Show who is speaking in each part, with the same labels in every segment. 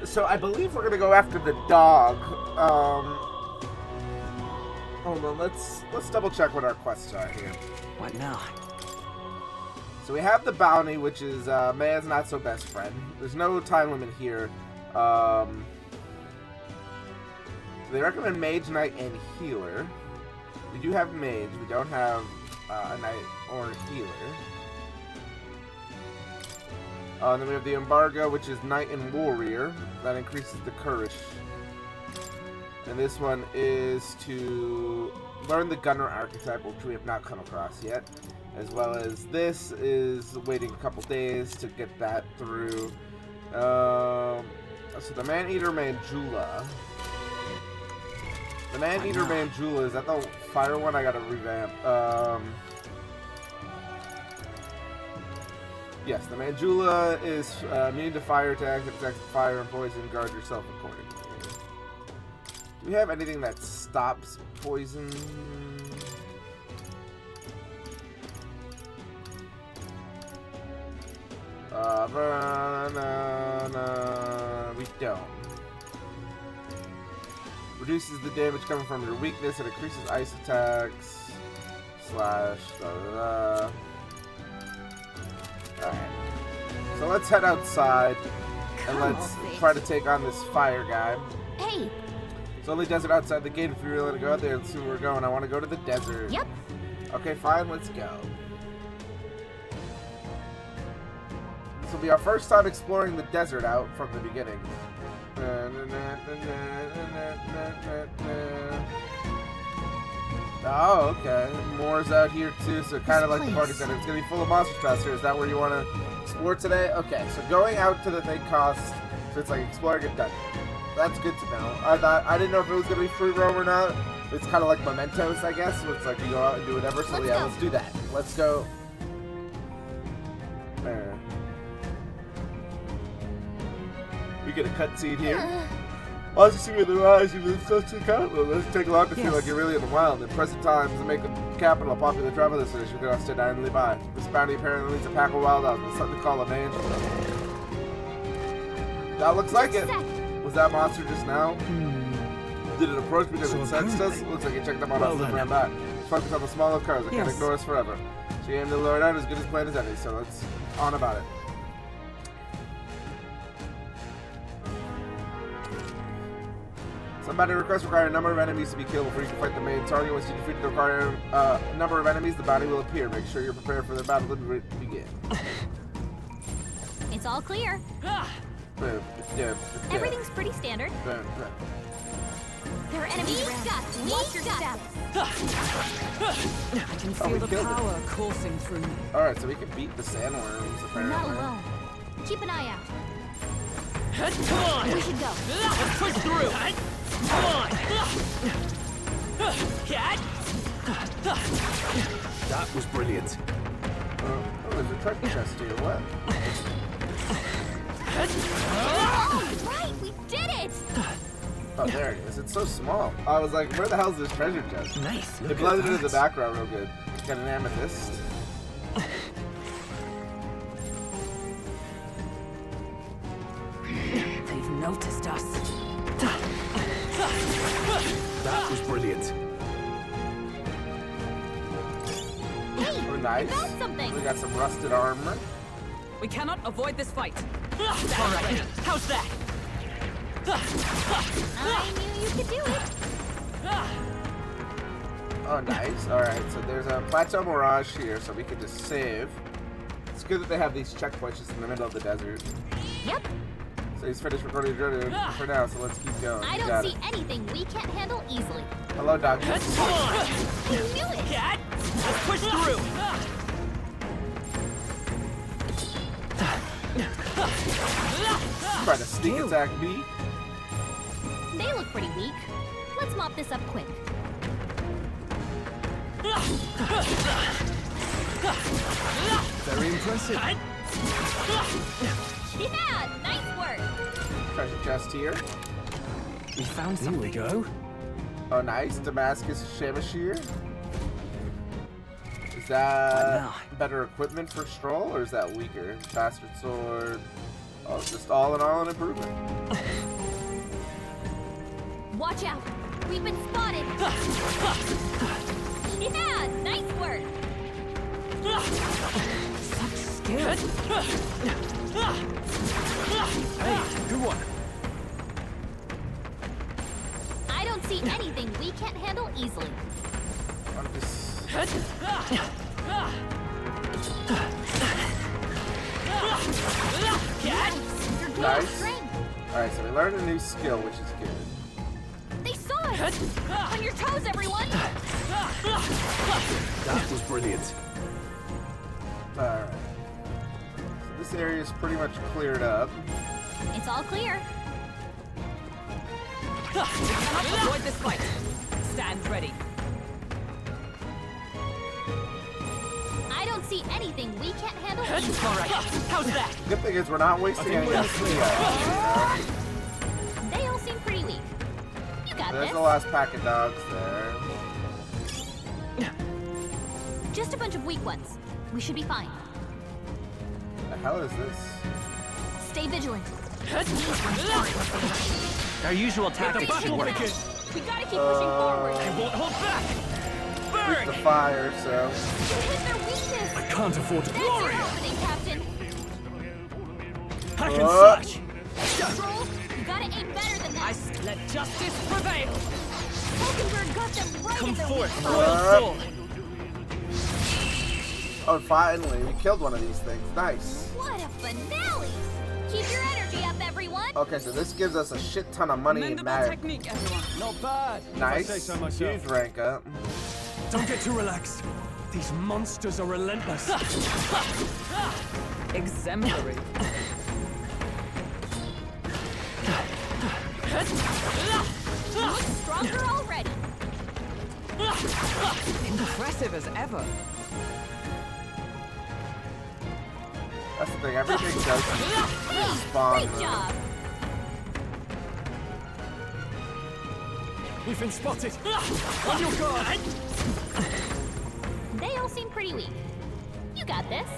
Speaker 1: So I believe we're gonna go after the dog. Hold on, let's double check what our quests are here.
Speaker 2: What now?
Speaker 1: So we have the bounty, which is Maya's not so best friend. There's no time limit here. They recommend Mage, Knight, and Healer. We do have Mage. We don't have a Knight or a Healer. And then we have the Embargo, which is Knight and Warrior. That increases the Courage. And this one is to learn the Gunner archetype, which we have not come across yet. As well as this is waiting a couple days to get that through. So the Man-Eater Manjula. The Man-Eater Manjula, is that the fire one? I gotta revamp. Yes, the Manjula is immune to fire attacks, attacks with fire and poison. Guard yourself accordingly. Do we have anything that stops poison? We don't. Reduces the damage coming from your weakness and increases ice attacks. Slash. Alright. So let's head outside and let's try to take on this fire guy.
Speaker 3: Hey!
Speaker 1: It's only desert outside the gate. If you're willing to go out there and see where we're going, I want to go to the desert.
Speaker 3: Yep.
Speaker 1: Okay, fine, let's go. This will be our first time exploring the desert out from the beginning. Oh, okay. More's out here too, so kind of like the party center. It's going to be full of monster traps here. Is that where you want to explore today? Okay, so going out to the thing costs, so it's like exploring a dungeon. That's good to know. I didn't know if it was going to be free roam or not. It's kind of like Mementos, I guess. So it's like you go out and do whatever. So yeah, let's do that. Let's go. There. We get a cutscene here. Once you see me in the rise, you move close to the capital. Let's take a lot to feel like you're really in the wild. In present times, to make the capital a popular travel destination, you cannot stand idly by. This bounty apparently leads a pack of wild dogs with something called an angel. That looks like it. Was that monster just now? Did it approach because it sensed us? Looks like you checked them out and ran back. Focus on the smaller cars. It can't ignore us forever. She aimed to lure it out as good as planned as any, so let's on about it. Somebody requests require a number of enemies to be killed before you can fight the main target. Once you defeat the required number of enemies, the bounty will appear. Make sure you're prepared for the battle to begin.
Speaker 3: It's all clear. Everything's pretty standard. There are enemies around. Watch your step.
Speaker 4: I can feel the power coursing through me.
Speaker 1: Alright, so we can beat the sandworms, apparently.
Speaker 3: Not alone. Keep an eye out.
Speaker 4: Come on!
Speaker 3: We should go.
Speaker 4: Let's push through! Come on!
Speaker 2: That was brilliant.
Speaker 1: Oh, there's a treasure chest here. What?
Speaker 3: Oh, right! We did it!
Speaker 1: Oh, there it is. It's so small. I was like, where the hell is this treasure chest?
Speaker 2: Nice.
Speaker 1: It blended into the background real good. Got an amethyst.
Speaker 4: They've noticed us.
Speaker 2: That was brilliant.
Speaker 3: Hey!
Speaker 1: Oh, nice.
Speaker 3: We found something!
Speaker 1: We got some rusted armor.
Speaker 4: We cannot avoid this fight. All right. How's that?
Speaker 3: I knew you could do it.
Speaker 1: Oh, nice. Alright, so there's a Plateau Mirage here, so we can just save. It's good that they have these checkpoints just in the middle of the desert.
Speaker 3: Yep.
Speaker 1: So he's finished recording the journey for now, so let's keep going.
Speaker 3: I don't see anything we can't handle easily.
Speaker 1: Hello, Doctor.
Speaker 3: You knew it!
Speaker 4: Cat, let's push through.
Speaker 1: Try to sneak attack me.
Speaker 3: They look pretty weak. Let's mop this up quick.
Speaker 2: Very impressive.
Speaker 3: Yeah, nice work.
Speaker 1: Treasure chest here.
Speaker 2: We found something. Here we go.
Speaker 1: Oh, nice. Damascus Shamashir. that
Speaker 2: now.
Speaker 1: better equipment for Stroll, or is that weaker? Bastard sword. Oh, just all in all an improvement.
Speaker 3: Watch out! We've been spotted! Yeah, nice work!
Speaker 4: Such skill.
Speaker 2: Hey, good one.
Speaker 3: I don't see anything we can't handle easily.
Speaker 1: I'm just...
Speaker 3: You're gaining
Speaker 1: Nice.
Speaker 3: strength.
Speaker 1: Alright, so we learned a new skill, which is good.
Speaker 3: They saw us! On your toes, everyone!
Speaker 2: That was brilliant.
Speaker 1: Alright. So this area is pretty much cleared up.
Speaker 3: It's all clear.
Speaker 4: We cannot avoid this fight. Stand ready.
Speaker 3: I don't see anything we can't handle easily.
Speaker 4: All right. How's that?
Speaker 1: Good thing is we're not wasting any XP.
Speaker 3: They all seem pretty weak. You got
Speaker 1: There's
Speaker 3: this.
Speaker 1: the last pack of dogs there.
Speaker 3: Just a bunch of weak ones. We should be fine.
Speaker 1: The hell is this?
Speaker 3: Stay vigilant.
Speaker 2: Our usual
Speaker 3: Battle
Speaker 2: tactics should
Speaker 3: begin.
Speaker 2: work.
Speaker 3: We gotta keep pushing forward.
Speaker 2: Won't hold back.
Speaker 1: The fire, so...
Speaker 3: You hit their weakness.
Speaker 2: I can't afford to.
Speaker 3: That's your opening, Captain.
Speaker 2: Hack and slash.
Speaker 3: Stroll, you gotta aim better than that.
Speaker 4: Let justice prevail.
Speaker 3: Hulkenberg got them right
Speaker 2: Come
Speaker 3: in their
Speaker 2: forth,
Speaker 3: weak
Speaker 2: royal
Speaker 3: spot.
Speaker 2: soul.
Speaker 1: Oh, finally, we killed one of these things. Nice.
Speaker 3: What a finale! Keep your energy up, everyone.
Speaker 1: Okay, so this gives us a shit ton of money in
Speaker 4: Commendable
Speaker 1: mag.
Speaker 4: technique, everyone.
Speaker 2: Not bad.
Speaker 1: Nice.
Speaker 2: If I say so myself.
Speaker 1: Huge rank up.
Speaker 2: Don't get too relaxed. These monsters are relentless.
Speaker 4: Exemplary.
Speaker 3: You look stronger already.
Speaker 4: Impressive as ever.
Speaker 1: That's the thing, everything does
Speaker 3: Hey,
Speaker 1: spawn.
Speaker 3: great job.
Speaker 2: We've been spotted. On your guard.
Speaker 3: They all seem pretty weak. You got this.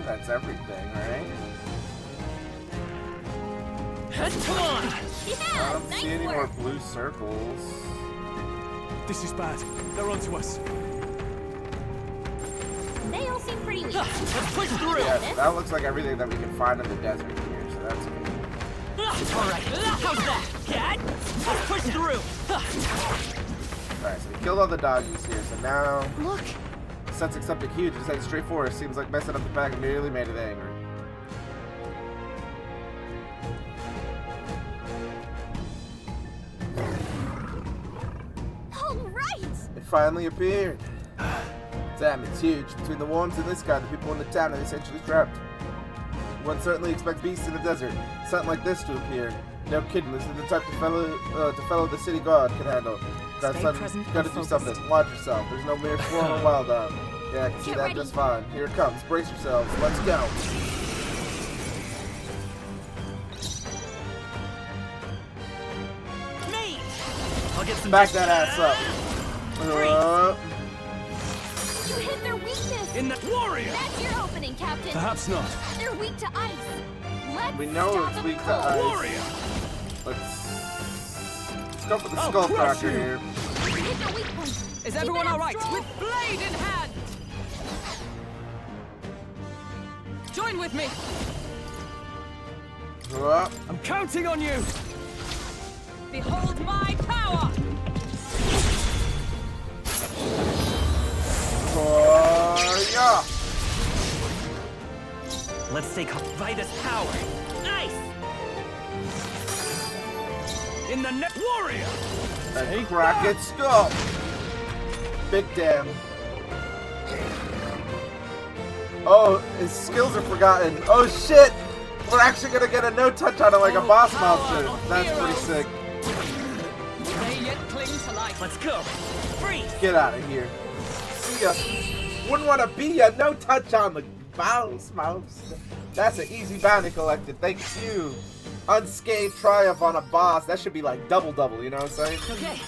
Speaker 1: That's everything, right?
Speaker 2: Come on.
Speaker 1: I
Speaker 3: Yeah,
Speaker 1: don't
Speaker 3: nice
Speaker 1: see any more
Speaker 3: work.
Speaker 1: blue circles.
Speaker 2: This is bad. They're onto us.
Speaker 3: They all seem pretty weak.
Speaker 2: Let's push through.
Speaker 1: Yeah,
Speaker 3: this?
Speaker 1: that looks like everything that we can find in the desert here, so that's good.
Speaker 2: All right. How's that? Cat? Let's push through.
Speaker 1: Alright, so we killed all the doggies here, so now...
Speaker 3: Look,
Speaker 1: Since accepting huge, just heading straight forward. Seems like messing up the pack immediately made it angry.
Speaker 3: all right.
Speaker 1: It finally appeared. Damn, it's huge. Between the worms in this guy, the people in the town are essentially trapped. One certainly expects beasts in the desert. Something like this to appear. No kidding, this is the type to fellow the city guard can handle.
Speaker 4: Stay present and
Speaker 1: Gotta do
Speaker 4: focused.
Speaker 1: something. Watch yourself. There's no mere form of wild dog. Yeah, I can see
Speaker 3: Get
Speaker 1: that
Speaker 3: ready.
Speaker 1: just fine. Here it comes. Brace yourselves. Let's go.
Speaker 2: Me. I'll get some.
Speaker 1: Back that ass up.
Speaker 3: You hit their weakness.
Speaker 2: In the warrior.
Speaker 3: That's your opening, Captain.
Speaker 2: Perhaps not.
Speaker 3: They're weak to ice. Let's
Speaker 1: We know
Speaker 3: stop
Speaker 1: it's
Speaker 3: them
Speaker 1: weak to
Speaker 3: cold.
Speaker 1: ice.
Speaker 2: Warrior.
Speaker 1: Let's go for the
Speaker 2: I'll
Speaker 1: skull
Speaker 2: crush
Speaker 1: cracker
Speaker 2: you.
Speaker 1: here.
Speaker 3: Hit their weak point.
Speaker 4: Is
Speaker 3: Keep
Speaker 4: everyone
Speaker 3: it up,
Speaker 4: all right?
Speaker 3: Stroll.
Speaker 4: With blade in hand. Join with me.
Speaker 2: I'm counting on you.
Speaker 4: Behold my power.
Speaker 1: Yeah.
Speaker 2: Let's take Vitus power. Nice. In the net warrior.
Speaker 1: And crack its skull. Big damn. Oh, his skills are forgotten. Oh shit! We're actually gonna get a no touch on it like a boss monster. That's pretty sick.
Speaker 4: They yet cling to life.
Speaker 2: Let's go. Freeze.
Speaker 1: Get out of here. See ya. Wouldn't want to be ya. No touch on the boss mouse. That's an easy bounty collected. Thank you. Unscathed triumph on a boss. That should be like double, you know what I'm saying?
Speaker 4: Okay.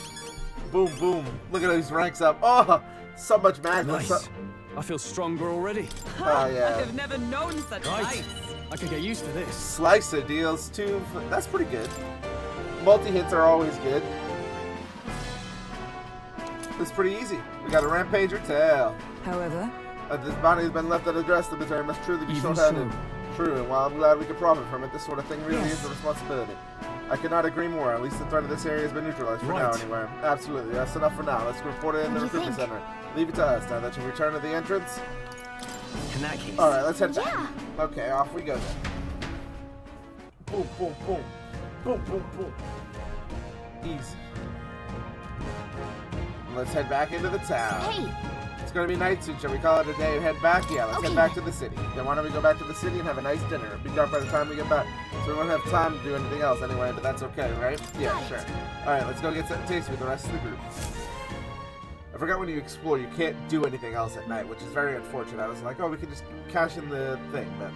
Speaker 1: Boom, boom. Look at these ranks up. Oh, so much magma.
Speaker 5: Nice. I feel stronger already.
Speaker 1: Oh, yeah.
Speaker 4: I've never known such
Speaker 5: Right.
Speaker 4: lights.
Speaker 5: I could get used to this.
Speaker 1: Slicer deals too. That's pretty good. Multi-hits are always good. It's pretty easy. We got a Rampager tail.
Speaker 4: However,
Speaker 1: This bounty has been left unaddressed. The material must truly be
Speaker 5: Even
Speaker 1: short-handed.
Speaker 5: so.
Speaker 1: True, and while I'm glad we can profit from it, this sort of thing really
Speaker 4: Yes.
Speaker 1: is a responsibility. I cannot agree more. At least the threat of this area has been neutralized for now,
Speaker 5: Right.
Speaker 1: anyway. Absolutely. That's enough for now. Let's report it in the
Speaker 3: What do you
Speaker 1: recruitment
Speaker 3: think?
Speaker 1: center. Leave it to us now that you return to the entrance.
Speaker 5: In that case.
Speaker 1: Alright, let's head back.
Speaker 3: Yeah.
Speaker 1: Okay, off we go then. Boom, boom, boom. Boom, boom, boom. Easy. Let's head back into the town.
Speaker 3: Hey,
Speaker 1: It's gonna be night soon. Shall we call it a day and head back? Yeah, let's
Speaker 3: Okay.
Speaker 1: head back to the city. Then why don't we go back to the city and have a nice dinner? It'll be dark by the time we get back, so we won't have time to do anything else anyway, but that's okay, right? Yeah,
Speaker 3: Got it.
Speaker 1: sure. Alright, let's go get something tasty with the rest of the group. I forgot when you explore, you can't do anything else at night, which is very unfortunate. I was like, oh, we can just cash in the thing, but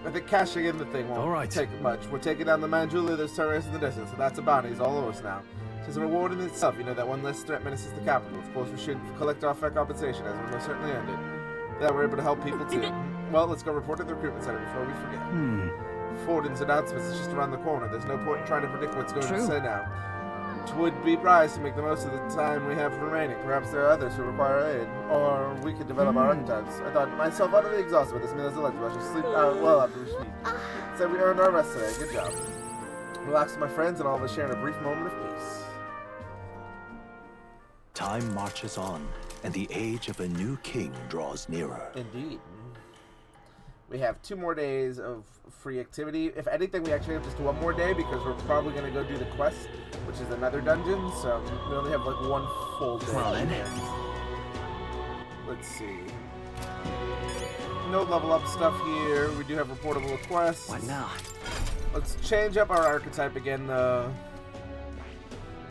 Speaker 1: I think cashing in the thing won't
Speaker 5: Alright.
Speaker 1: take much. We're taking down the Manjula, there's terrorists in the distance, so that's a bounty. It's all of us now. It's a reward in itself, you know, that one less threat menaces the capital. Of course, we should collect our fair compensation, as we most certainly earned it. That we're able to help people too. Well, let's go report to the recruitment center before we forget. Forden's announcements is just around the corner. There's no point in trying to predict what's going to
Speaker 4: True.
Speaker 1: say now. It would be wise to make the most of the time we have remaining. Perhaps there are others who require aid, or we could develop our archetypes. I thought myself utterly exhausted with this meal as a lunch. I should sleep well after we speak. So we earned our rest today. Good job. Relax, my friends, and all of us sharing a brief moment of peace.
Speaker 6: Time marches on, and the age of a new king draws nearer.
Speaker 1: Indeed. We have 2 more days of free activity. If anything, we actually have just 1 more day because we're probably going to go do the quest, which is another dungeon. So we only have like 1 full day.
Speaker 6: Well, then.
Speaker 1: Let's see. No level up stuff here. We do have reportable quests.
Speaker 5: What now?
Speaker 1: Let's change up our archetype again, though.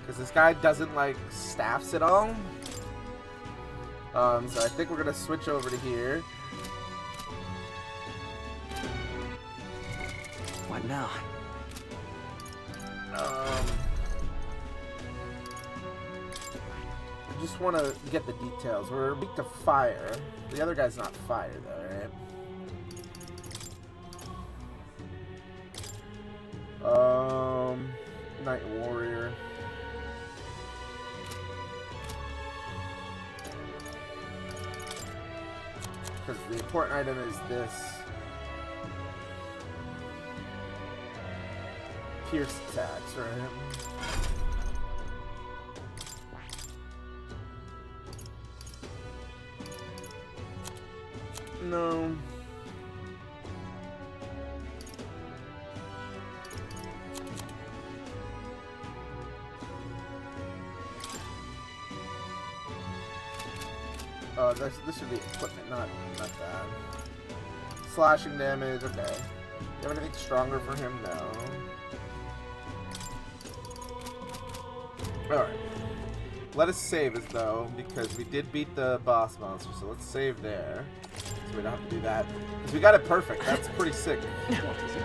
Speaker 1: Because this guy doesn't like staffs at all. So I think we're going to switch over to here.
Speaker 5: What now?
Speaker 1: I just want to get the details. We're weak to fire. The other guy's not fire, though, right? Night Warrior. Because the important item is this. Pierce attacks, right? No. Oh, this should be equipment, not that. Slashing damage, okay. You have anything stronger for him? No. Alright. Let us save as though, because we did beat the boss monster, so let's save there. So we don't have to do that. Because we got it perfect. That's pretty sick.
Speaker 5: What is it?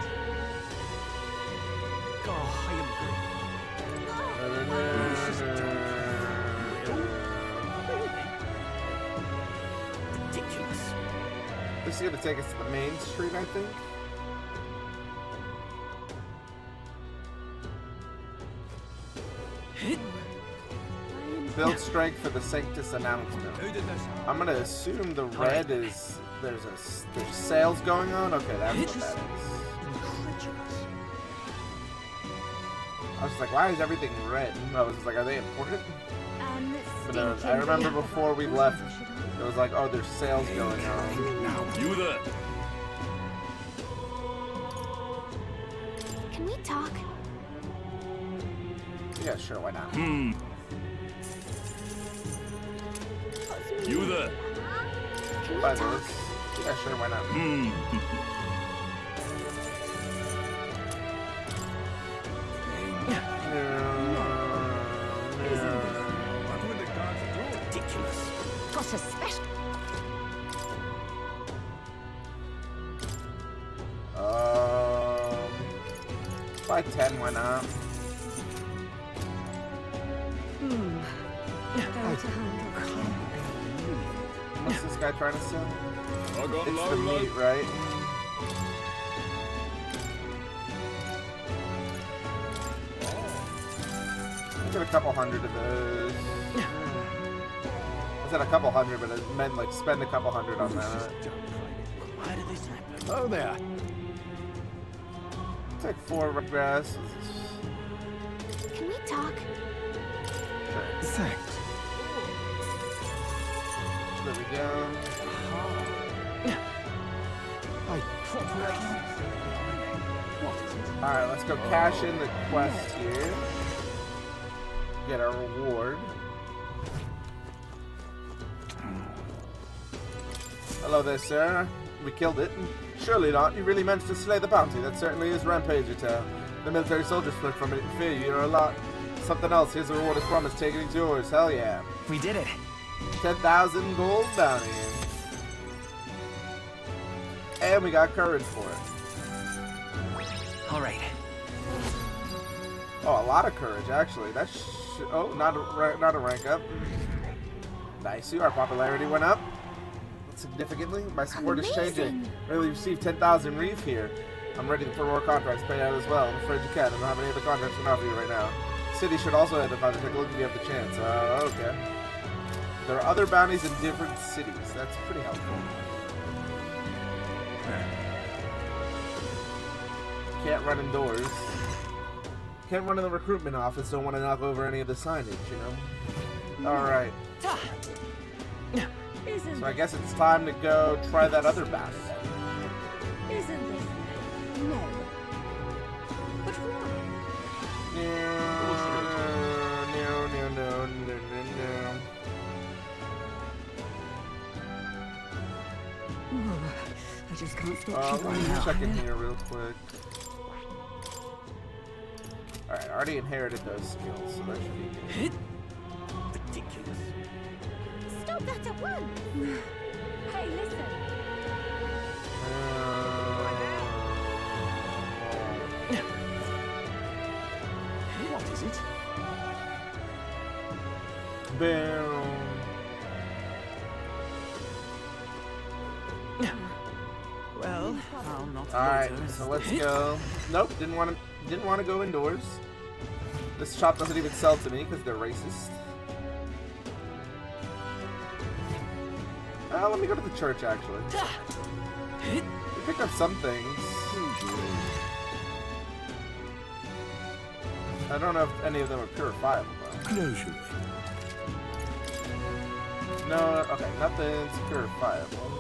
Speaker 5: Oh, I am ridiculous.
Speaker 1: This is going to take us to the main street, I think. Build strength for the Sanctus announcement.
Speaker 5: Who did this?
Speaker 1: I'm going to assume the red is... There's sales going on? Okay, that's what that is. I was just like, why is everything red? I was just like, are they important? But I remember before we left, it was like, oh, there's sales going on.
Speaker 5: Now, you there.
Speaker 3: Can we talk?
Speaker 1: Yeah, sure, why not?
Speaker 5: You there.
Speaker 3: Can we
Speaker 1: Buy
Speaker 3: talk?
Speaker 1: this. Yeah, sure, why not?
Speaker 5: What would the gods do? Ridiculous.
Speaker 3: Got a special.
Speaker 1: Buy 10, why not?
Speaker 6: I
Speaker 3: to handle.
Speaker 1: What's this guy trying to sell?
Speaker 5: I got
Speaker 1: It's
Speaker 5: low
Speaker 1: the
Speaker 5: low.
Speaker 1: meat, right? Get a couple hundred of those. I said a couple hundred, but it meant like spend a couple hundred on that.
Speaker 2: Why did this happen?
Speaker 6: Oh there.
Speaker 1: Take 4 grass.
Speaker 3: Can we talk?
Speaker 1: Sure.
Speaker 6: Thanks.
Speaker 1: There we go. Alright, let's go cash in the quest here. Get our reward. Hello there, sir. We killed it. Surely not. You really managed to slay the bounty. That certainly is Rampager Town. The military soldiers fled from it in fear. You're a lot. Something else. Here's a reward as promised. Take it, it's yours. Hell yeah.
Speaker 2: We did it.
Speaker 1: 10,000 gold bounty. And we got courage for it.
Speaker 2: All right.
Speaker 1: Oh, a lot of courage, actually. That's oh, not a rank up. Nice. Our popularity went up significantly. My support is changing. Really received 10,000 reef here. I'm ready for more contracts paid out as well. I'm afraid you can't. I don't have any other contracts to offer you right now. City should also have a project. Take a look if you have the chance. Okay. There are other bounties in different cities. That's pretty helpful. Can't run indoors. Can't run in the recruitment office. Don't want to knock over any of the signage, you know? Alright. So I guess it's time to go try that other bounty then.
Speaker 3: Isn't this? No. But why?
Speaker 1: No.
Speaker 4: I just can't stop
Speaker 1: Let me check in here real quick. Alright, I already inherited those skills, so that should be good.
Speaker 2: Ridiculous.
Speaker 3: Stop that at once! Hey, listen.
Speaker 6: What is it?
Speaker 1: Boom.
Speaker 2: Well, I'll not.
Speaker 1: Alright, so let's go. Nope, didn't want to go indoors. This shop doesn't even sell to me because they're racist. Let me go to the church actually. We picked up some things. I don't know if any of them are purifiable though.
Speaker 6: Closure.
Speaker 1: No, okay, nothing's purifiable.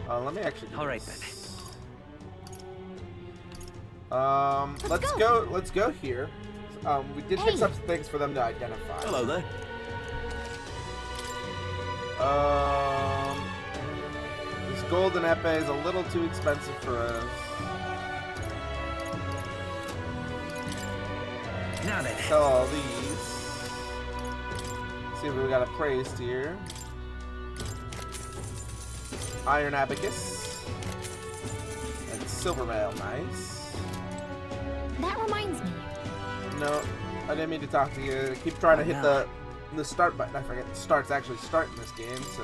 Speaker 1: Let me actually do
Speaker 2: Alright
Speaker 1: this.
Speaker 2: then.
Speaker 1: Let's go here. We did pick up some things for them to identify.
Speaker 6: Hello there.
Speaker 1: This golden epee is a little too expensive for us.
Speaker 2: Now then.
Speaker 1: Sell all these. See what we got appraised here. Iron abacus and silver mail, nice.
Speaker 3: That reminds me.
Speaker 1: No, I didn't mean to talk to you. I keep trying to hit the start button. I forget start's actually starting this game, so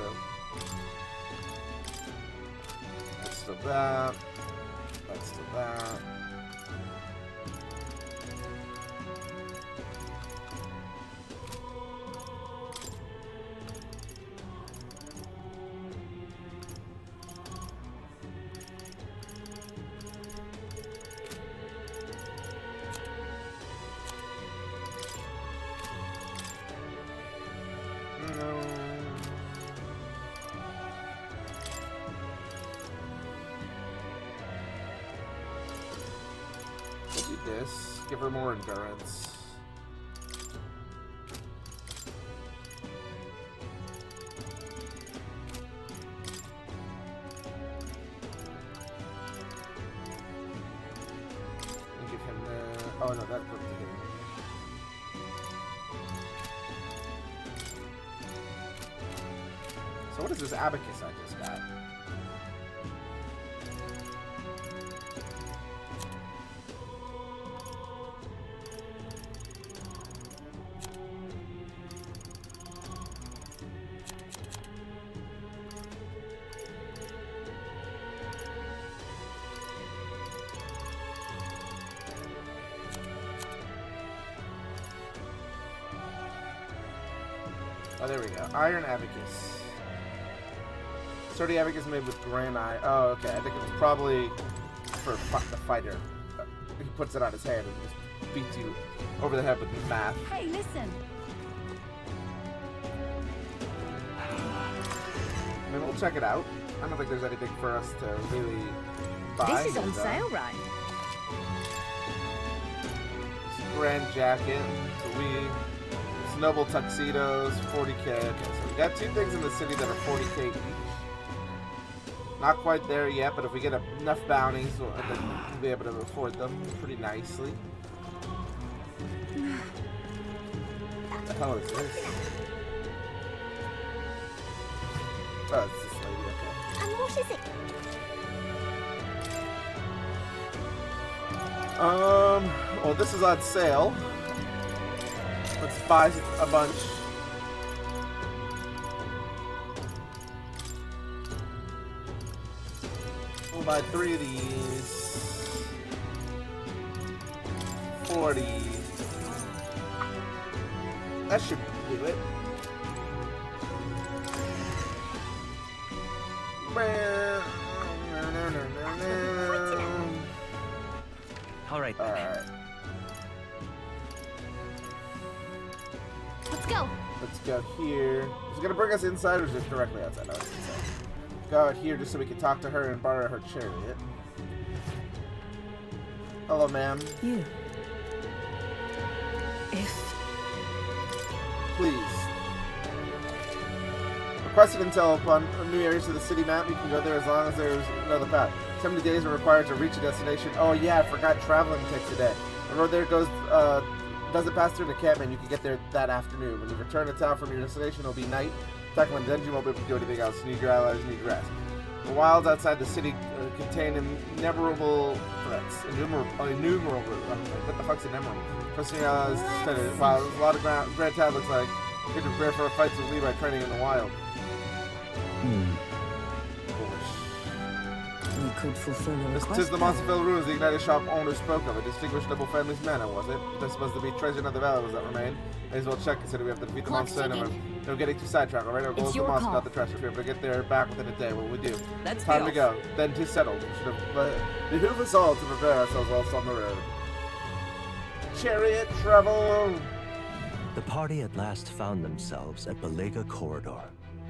Speaker 1: let's do that. Let's do that. This. Give her more endurance. And give him the... Oh no, that's put together. So what is this abacus I just got? Oh, there we go. Iron Abacus. Sturdy Abacus made with grand eye. Oh, okay. I think it was probably for the fighter. He puts it on his head and just beats you over the head with math.
Speaker 3: Hey, listen.
Speaker 1: I mean, we'll check it out. I don't think there's anything for us to really buy.
Speaker 3: This is on sale, right?
Speaker 1: Grand jacket. So noble tuxedos, 40k. Okay, so we got two things in the city that are 40k each. Not quite there yet, but if we get enough bounties, we'll be able to afford them pretty nicely. What the hell is this? Oh, it's this lady, okay.
Speaker 3: And what is it?
Speaker 1: Well, this is on sale. Let's buy a bunch. We'll buy 3 of these. 40. That should do it.
Speaker 2: All right.
Speaker 1: Alright.
Speaker 3: Let's go.
Speaker 1: Let's go here. Is it gonna bring us inside or just directly outside? No, it's inside. Go out here just so we can talk to her and borrow her chariot. Hello, ma'am.
Speaker 4: You. If
Speaker 1: Please. Requested intel upon new areas of the city map. You can go there as long as there's another path. 70 days are required to reach a destination. Oh yeah, I forgot traveling takes a day. The road there goes, doesn't pass through an encampment. You can get there that afternoon. When you return to town from your destination, it'll be night. Tackling a dungeon, you won't be able to do anything else. You need your allies, you need rest. The wilds outside the city contain innumerable threats. Innumerable. What the fuck's innumerable? Trusting your allies extended. Wow, there's a lot of Grand Town looks like. You can prepare for a fight with Levi training in the wild.
Speaker 4: we could fulfill a
Speaker 1: This
Speaker 4: request.
Speaker 1: is the Monsterville ruins the Ignited Shop owner spoke of. A distinguished noble family's manor, was it? There's supposed to be treasure in the valuables that remain. May as well check, consider we have to defeat the
Speaker 3: Clock's
Speaker 1: monster and
Speaker 3: ticking.
Speaker 1: no getting too sidetracked, alright? Our goal
Speaker 3: It's
Speaker 1: is the
Speaker 3: your
Speaker 1: monster,
Speaker 3: call.
Speaker 1: not the treasure. We're able to get there back within a day. What will we do?
Speaker 4: Let's
Speaker 1: Time
Speaker 4: be
Speaker 1: to go. Then to settle. We should have behoove us all to prepare ourselves whilst on the road. Chariot travel!
Speaker 6: The party at last found themselves at Belega Corridor,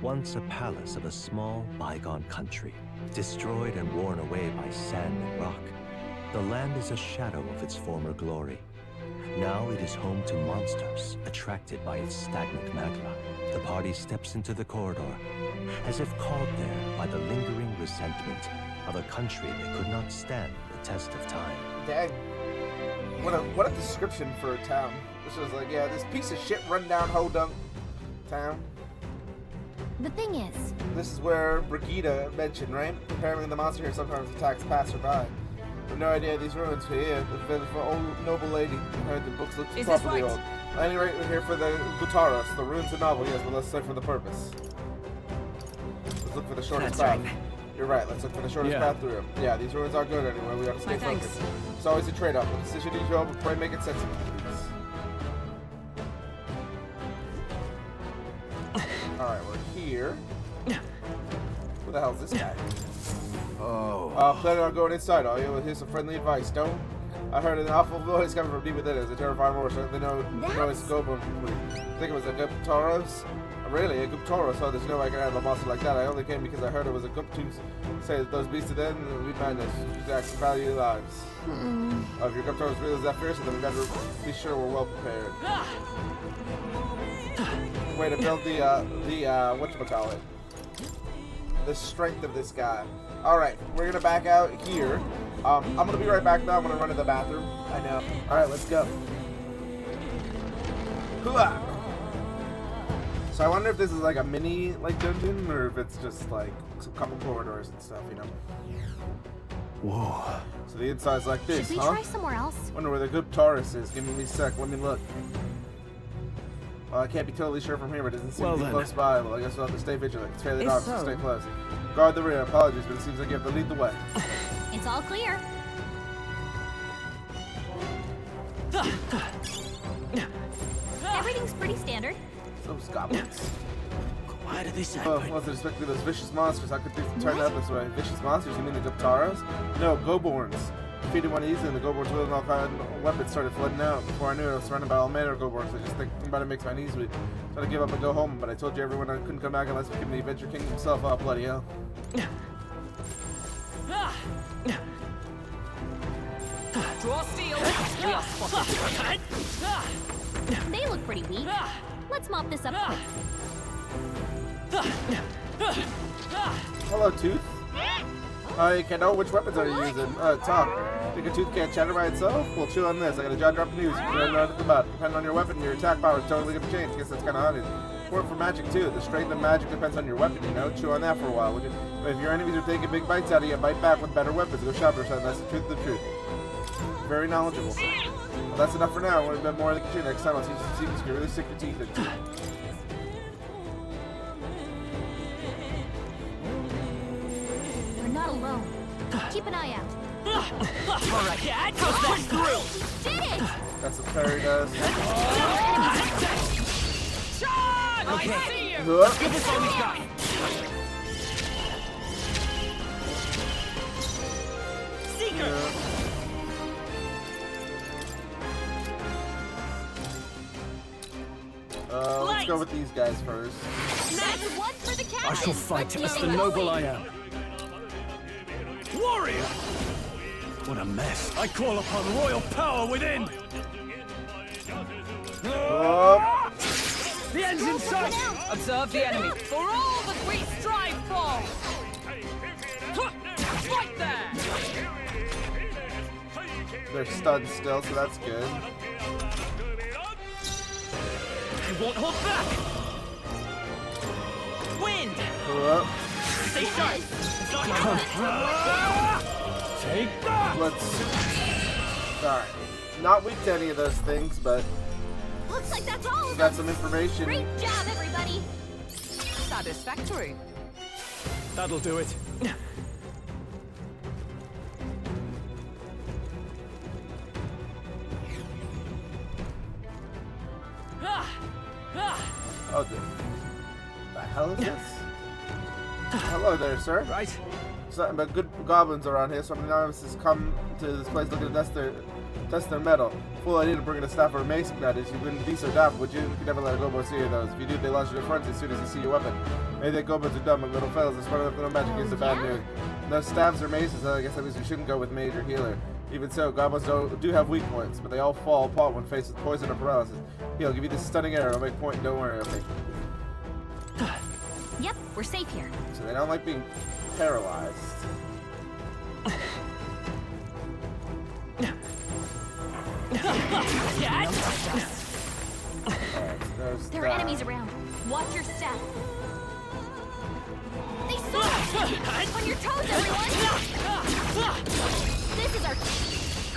Speaker 6: once a palace of a small, bygone country, destroyed and worn away by sand and rock. The land is a shadow of its former glory. Now it is home to monsters attracted by its stagnant magma. The party steps into the corridor, as if called there by the lingering resentment of a country that could not stand the test of time.
Speaker 1: Dang. What a description for a town. This was like, yeah, this piece of shit rundown hodunk town.
Speaker 3: The thing is,
Speaker 1: This is where Brigida mentioned, right? Apparently the monster here sometimes attacks passerby. I have no idea these ruins are here. The village for old noble lady. I heard the books look
Speaker 4: Is this
Speaker 1: properly
Speaker 4: right?
Speaker 1: old. At any rate, we're here for the Gutaros, the ruins of novel, yes, but let's search for the purpose. Let's look for the shortest
Speaker 2: That's
Speaker 1: path.
Speaker 2: right.
Speaker 1: You're right, let's look for the shortest path through them. Yeah, these ruins are good anyway, we gotta stay
Speaker 4: My thanks.
Speaker 1: focused. It's always a trade-off. The decision you show, but pray make it sensible, please. Alright, we're here. Who the hell is this guy? Planning on going inside, are you? Well, here's some friendly advice. Don't. I heard an awful voice coming from deep within us. A terrifying roar. Certainly no it's Goblin. I think it was a Guptaros. Really, a Guptaros. Oh, there's no way I can handle a monster like that. I only came because I heard it was a Guptoons say that those beasts of them, we manage to actually value their lives. Oh, if your Guptaros really is that fierce, then we gotta be sure we're well prepared. Way to build the whatchamacallit. The strength of this guy. Alright, we're gonna back out here. I'm gonna be right back now. I'm gonna run to the bathroom. I know. Alright, let's go. Hooah! So I wonder if this is like a mini dungeon or if it's just like a couple corridors and stuff, you know.
Speaker 6: Whoa.
Speaker 1: So the inside's like this,
Speaker 3: should we
Speaker 1: huh?
Speaker 3: try somewhere else?
Speaker 1: Wonder where the good Taurus is. Give me a sec. Let me look. Well, I can't be totally sure from here, but it doesn't seem to be close by. Well, I guess we'll have to stay vigilant. It's fairly
Speaker 4: If
Speaker 1: dark, so
Speaker 4: so-
Speaker 1: stay close. Guard the rear. Apologies, but it seems like you have to lead the way.
Speaker 3: It's all clear.
Speaker 2: Ah!
Speaker 3: Everything's pretty standard.
Speaker 1: Those goblins.
Speaker 2: Why did this
Speaker 1: Oh,
Speaker 2: happen?
Speaker 1: wasn't expecting those vicious monsters. How could things turn out this way? Vicious monsters? You mean the Guptaras? No, Goborns. Defeated one easily, and the Goborns wielding all kinds of weapons started flooding out. Before I knew it, I was surrounded by all manner of Goborns. I just think about it makes my knees weak. So I give up and go home, but I told you everyone I couldn't come back unless we give the Adventure King himself. Oh, bloody hell.
Speaker 4: Draw steel. We are spotted.
Speaker 3: They look pretty weak. Let's mop this up quick.
Speaker 1: Hello, Tooth. I can't know which weapons are you using. Talk. Think a tooth can't chatter by itself? Well, chew on this. I got a jaw-drop news. You don't know anything about it. Depending on your weapon, your attack power is totally gonna change. Guess that's kind of honest. Important for magic too. The strength of magic depends on your weapon. You know. Chew on that for a while, would you? But if your enemies are taking big bites out of you, bite back with better weapons. Go shopping or something. That's the truth of the truth. Very knowledgeable. Well, that's enough for now. I want a bit more of the kitchen. Next time I'll teach you some secrets. You can really stick your teeth into.
Speaker 3: We're not alone. Keep an eye out.
Speaker 2: Alright, Dad, how's that through?
Speaker 3: Did it!
Speaker 1: That's what Fairy does.
Speaker 4: Charge!
Speaker 2: Okay.
Speaker 4: I see you.
Speaker 1: Huh?
Speaker 2: Give us all we got. Seeker!
Speaker 1: Let's go with these guys first.
Speaker 3: That's one for the captain.
Speaker 5: I shall fight
Speaker 3: Let's
Speaker 5: as
Speaker 3: get
Speaker 5: the
Speaker 3: it
Speaker 5: noble
Speaker 3: going.
Speaker 5: I am. Warrior! What a mess. I call upon royal power within!
Speaker 1: Oh,
Speaker 5: The end's in sight!
Speaker 4: Observe the enemy. For all that we strive for. Fight there.
Speaker 1: they're stunned still, so that's good.
Speaker 2: You won't hold back! Wind!
Speaker 1: Oh,
Speaker 2: Stay sharp! It's not your
Speaker 5: Take that!
Speaker 1: let's. Alright. Not weak to any of those things, but
Speaker 3: Looks like that's all
Speaker 1: we
Speaker 3: of
Speaker 1: got
Speaker 3: them.
Speaker 1: some information.
Speaker 3: Great job, everybody.
Speaker 4: Satisfactory.
Speaker 5: That'll do it.
Speaker 1: Oh, the hell is this? Hello there, sir.
Speaker 5: Right?
Speaker 1: Something but good goblins around here, so many novices come to this place looking to test their metal. Fool idea to bring in a staff or a mason, that is. You wouldn't be so daft, would you? You could never let a goblin see you, those. If you do, they launch your front as soon as you see your weapon. Maybe that goblins are dumb, but little fellas, it's part of no magic is the bad news. No staves or maces, I guess that means we shouldn't go with mage or healer. Even so, goblins do have weak points, but they all fall apart when faced with poison or paralysis. Here, I'll give you this stunning arrow. I'll make point, don't worry, okay?
Speaker 3: Yep, we're safe here.
Speaker 1: So they don't like being paralyzed.
Speaker 2: Dad!
Speaker 1: Alright, there's
Speaker 3: There are
Speaker 1: that.
Speaker 3: enemies around. Watch your step. They saw us! On your toes, everyone! This is our...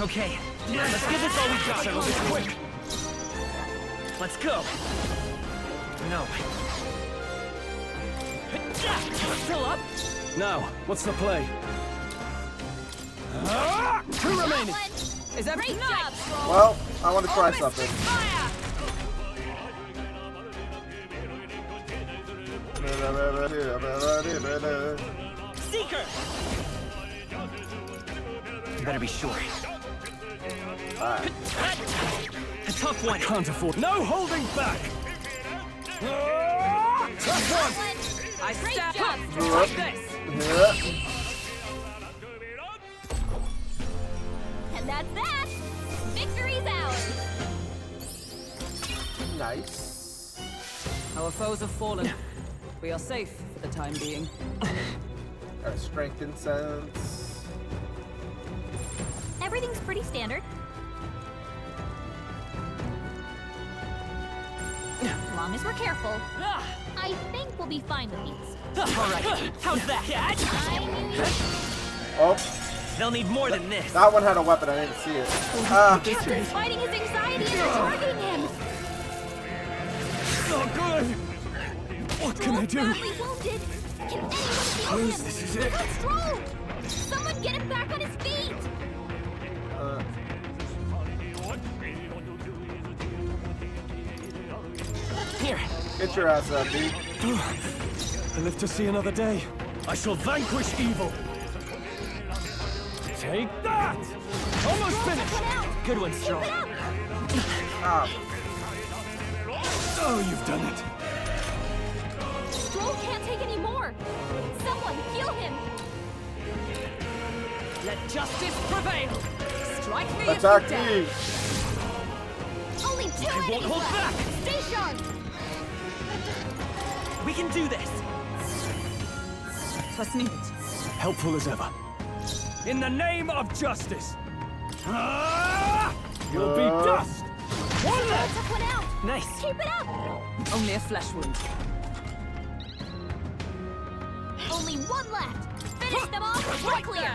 Speaker 2: Okay, let's give this all we got.
Speaker 5: Settle this quick!
Speaker 2: Let's go. No. Still up?
Speaker 5: Now, what's the play? Two remaining!
Speaker 4: Is that
Speaker 3: Great
Speaker 4: nice?
Speaker 3: job, Stroll.
Speaker 1: Well, I want to try
Speaker 4: Orbis,
Speaker 1: something.
Speaker 4: fire!
Speaker 2: Seeker! You better be sure.
Speaker 1: Alright.
Speaker 2: A tough one.
Speaker 5: Can't afford. No holding back! Tough one!
Speaker 4: I
Speaker 3: Great
Speaker 4: step
Speaker 3: job,
Speaker 4: up.
Speaker 3: Stroll.
Speaker 4: Take this.
Speaker 1: Yeah.
Speaker 3: And that's that. Victory's ours.
Speaker 1: Nice.
Speaker 4: Our foes have fallen. We are safe for the time being.
Speaker 1: Got a strength incense.
Speaker 3: Everything's pretty standard. As long as we're careful, I think we'll be fine with these.
Speaker 2: Alright, how's that? Dad?
Speaker 3: I knew you.
Speaker 1: Oh,
Speaker 2: They'll need more than this.
Speaker 1: that one had a weapon. I didn't see it. Ah,
Speaker 3: Captain's fighting his anxiety and they're targeting him.
Speaker 5: Not good! What can I do?
Speaker 3: Badly wounded. Can anyone heal him?
Speaker 5: This is it.
Speaker 3: Look, Stroll! Someone get him back on his feet!
Speaker 2: Here,
Speaker 1: Get your ass up, dude.
Speaker 5: I live to see another day. I shall vanquish evil. Take that! Almost finished!
Speaker 2: Good one, Stroll.
Speaker 1: Ah,
Speaker 5: Oh, you've done it.
Speaker 3: Stroll can't take any more. Someone heal him.
Speaker 4: Let justice prevail. Strike me
Speaker 1: attack
Speaker 4: if you dare.
Speaker 1: me!
Speaker 3: Only 2
Speaker 2: won't
Speaker 3: enemies
Speaker 2: hold
Speaker 3: left.
Speaker 2: back.
Speaker 3: Stay sharp.
Speaker 2: We can do this.
Speaker 4: Was needed.
Speaker 5: Helpful as ever. In the name of justice. Ah! You'll be dust. One
Speaker 3: Stroll
Speaker 5: left.
Speaker 3: took one out.
Speaker 2: Nice.
Speaker 3: Keep it up.
Speaker 4: Only a flesh wound.
Speaker 3: Only one left. Finish them off. We're clear.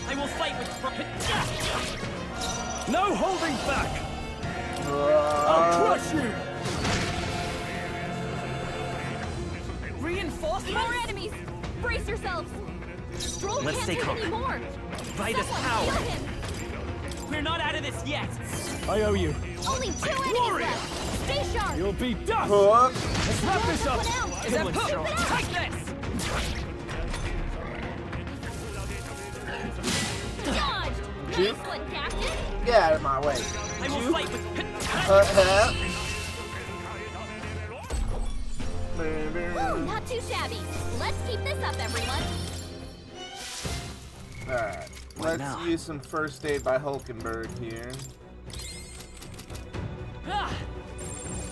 Speaker 2: I will fight with.
Speaker 5: No holding back. I'll crush you.
Speaker 4: Reinforcements.
Speaker 3: More enemies. Brace yourselves. Stroll
Speaker 2: Let's
Speaker 3: can't
Speaker 2: stay
Speaker 3: take
Speaker 2: calm.
Speaker 3: any more.
Speaker 2: By this
Speaker 3: Someone
Speaker 2: power.
Speaker 3: heal him.
Speaker 2: We're not out of this yet.
Speaker 5: I owe you.
Speaker 3: Only 2 enemies left. Stay sharp.
Speaker 5: You'll be dust.
Speaker 1: Hook!
Speaker 5: Let's wrap this
Speaker 3: Took
Speaker 5: up.
Speaker 3: one out.
Speaker 4: Is that
Speaker 2: one,
Speaker 4: push?
Speaker 2: Stroll.
Speaker 4: Take this.
Speaker 3: Dodged. Nice one, Captain.
Speaker 1: Get out of my way.
Speaker 2: I will fight with.
Speaker 3: Woo, not too shabby. Let's keep this up, everyone.
Speaker 1: Alright, let's
Speaker 2: now?
Speaker 1: use some first aid by Hulkenberg here.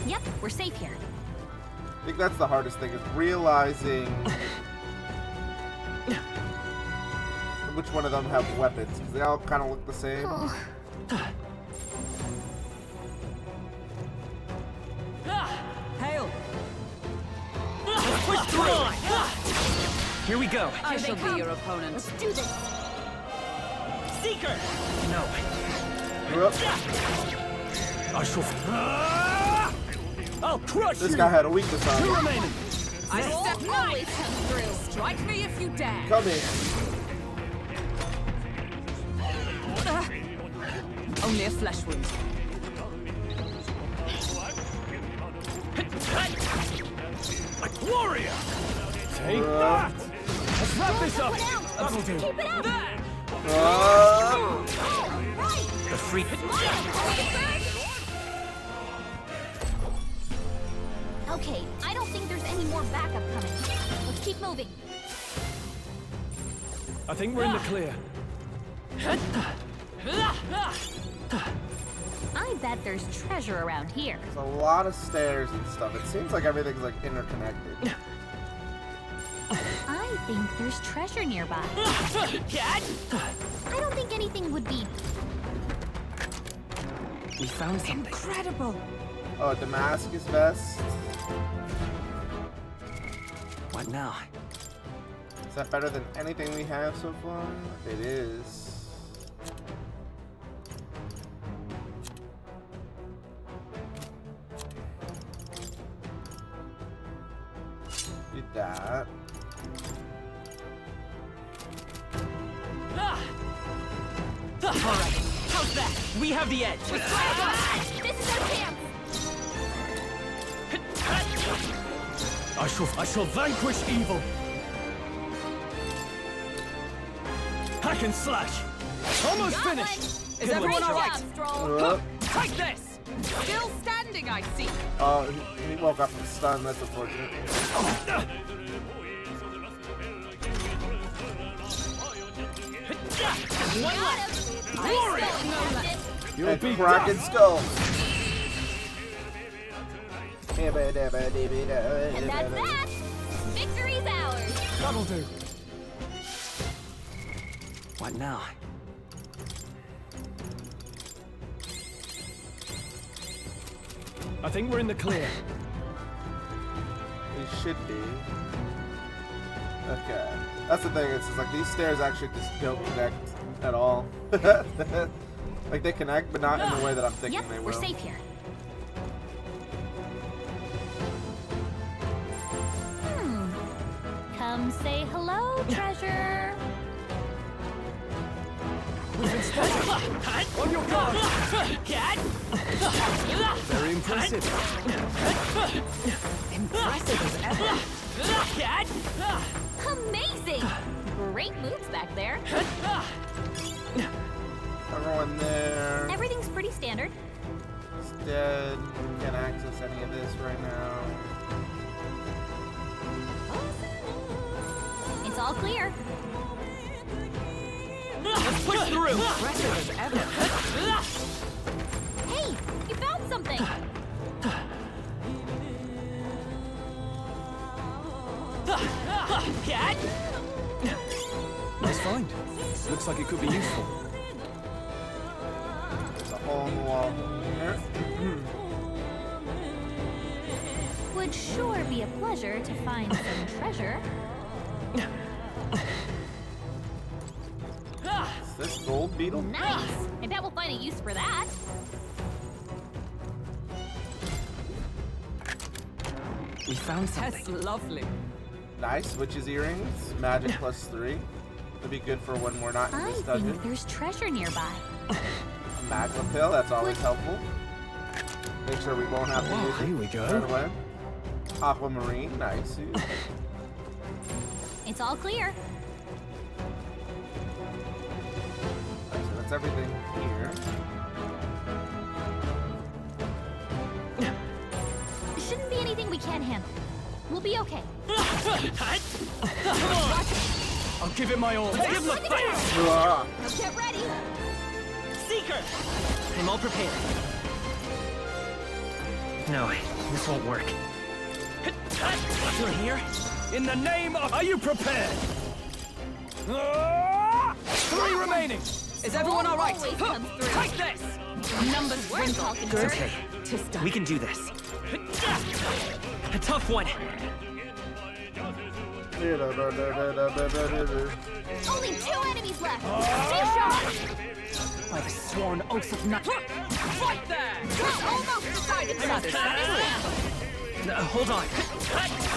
Speaker 3: Yep, we're safe here.
Speaker 1: I think that's the hardest thing, is realizing which one of them have weapons, because they all kind of look the same.
Speaker 4: Hail.
Speaker 2: Push through. Here we go.
Speaker 4: I
Speaker 3: Here they
Speaker 4: shall
Speaker 3: come.
Speaker 4: be your opponent.
Speaker 3: Let's do this.
Speaker 2: Seeker. No.
Speaker 1: Whoop.
Speaker 5: I shall. Ah! I'll crush
Speaker 1: This
Speaker 5: you.
Speaker 1: guy had a weakness on
Speaker 5: Two
Speaker 1: me.
Speaker 5: remaining.
Speaker 4: I
Speaker 3: Stroll
Speaker 4: step
Speaker 3: always
Speaker 4: knife.
Speaker 3: comes through.
Speaker 4: Strike me if you dare.
Speaker 1: Come here.
Speaker 4: Only a flesh wound.
Speaker 5: Like warrior. Take that. Let's wrap this up.
Speaker 3: One out.
Speaker 5: That'll do.
Speaker 3: Keep it up.
Speaker 1: Uh,
Speaker 3: Oh, right.
Speaker 2: The free.
Speaker 3: Okay, I don't think there's any more backup coming. Let's keep moving.
Speaker 5: I think we're in the clear.
Speaker 3: I bet there's treasure around here.
Speaker 1: there's a lot of stairs and stuff. It seems like everything's like interconnected.
Speaker 3: I think there's treasure nearby.
Speaker 2: Cat.
Speaker 3: I don't think anything would be.
Speaker 2: We found something.
Speaker 4: Incredible.
Speaker 1: Oh, a Damascus vest.
Speaker 2: What now?
Speaker 1: Is that better than anything we have so far? It is. Do that.
Speaker 2: All right. How's that? We have the edge.
Speaker 3: This is our chance.
Speaker 5: I shall vanquish evil. Hack and slash. Almost
Speaker 3: Got
Speaker 5: finished.
Speaker 3: one.
Speaker 4: Is everyone
Speaker 3: Great
Speaker 4: all right?
Speaker 3: job, Stroll.
Speaker 4: Take this. Still standing, I see.
Speaker 1: Oh, he woke up from stun. That's unfortunate.
Speaker 2: One left.
Speaker 3: Glory. Captain.
Speaker 5: You'll
Speaker 1: And
Speaker 5: be
Speaker 1: Kraken
Speaker 5: dust.
Speaker 1: skull.
Speaker 3: And that's that. Victory's ours.
Speaker 5: That'll do.
Speaker 2: What now?
Speaker 5: I think we're in the clear.
Speaker 1: It should be. Okay. That's the thing, it's just like these stairs actually just don't connect at all. Like they connect, but not in the way that I'm thinking
Speaker 3: Yep,
Speaker 1: they
Speaker 3: we're
Speaker 1: will.
Speaker 3: safe here. Come say hello, treasure.
Speaker 5: On your guard.
Speaker 2: Cat.
Speaker 5: Very impressive.
Speaker 4: Impressive as ever.
Speaker 3: Amazing! Great moves back there.
Speaker 1: Everyone there.
Speaker 3: Everything's pretty standard.
Speaker 1: It's dead. Can't access any of this right now.
Speaker 3: It's all clear.
Speaker 2: Let's push through.
Speaker 4: Impressive as ever.
Speaker 3: Hey, you found something.
Speaker 2: Cat.
Speaker 5: Nice find. Looks like it could be useful.
Speaker 1: There's a hole in the wall here.
Speaker 3: Would sure be a pleasure to find some treasure.
Speaker 1: Is this gold beetle?
Speaker 3: Nice! I bet we'll find a use for that.
Speaker 4: We found something. That's lovely.
Speaker 1: Nice. Witch's earrings. Magic +3. Would be good for when we're not in
Speaker 3: I
Speaker 1: this dungeon.
Speaker 3: think there's treasure nearby.
Speaker 1: A magma pill. That's always helpful. Make sure we won't have to
Speaker 5: Oh,
Speaker 1: use it
Speaker 5: here we go.
Speaker 1: right away. Aquamarine. Nice.
Speaker 3: It's all clear.
Speaker 1: So that's everything here.
Speaker 3: Shouldn't be anything we can't handle. We'll be okay.
Speaker 5: I'll give it my all.
Speaker 2: Let's give him a fight.
Speaker 1: Ah,
Speaker 3: Now get ready.
Speaker 2: Seeker. I'm all prepared. No, this won't work. Through here.
Speaker 5: In the name of... Are you prepared? 3 remaining.
Speaker 4: Is everyone all right?
Speaker 3: Always comes through.
Speaker 2: Take this.
Speaker 4: Numbers
Speaker 3: We're
Speaker 4: dwindle.
Speaker 3: talking
Speaker 4: Good.
Speaker 2: Okay,
Speaker 4: Tis done.
Speaker 2: we can do this. A tough one.
Speaker 3: Only 2 enemies left. Stay sharp.
Speaker 4: By the sworn oath of night.
Speaker 2: Fight there.
Speaker 3: We're almost decided to
Speaker 4: Another
Speaker 2: Hold on.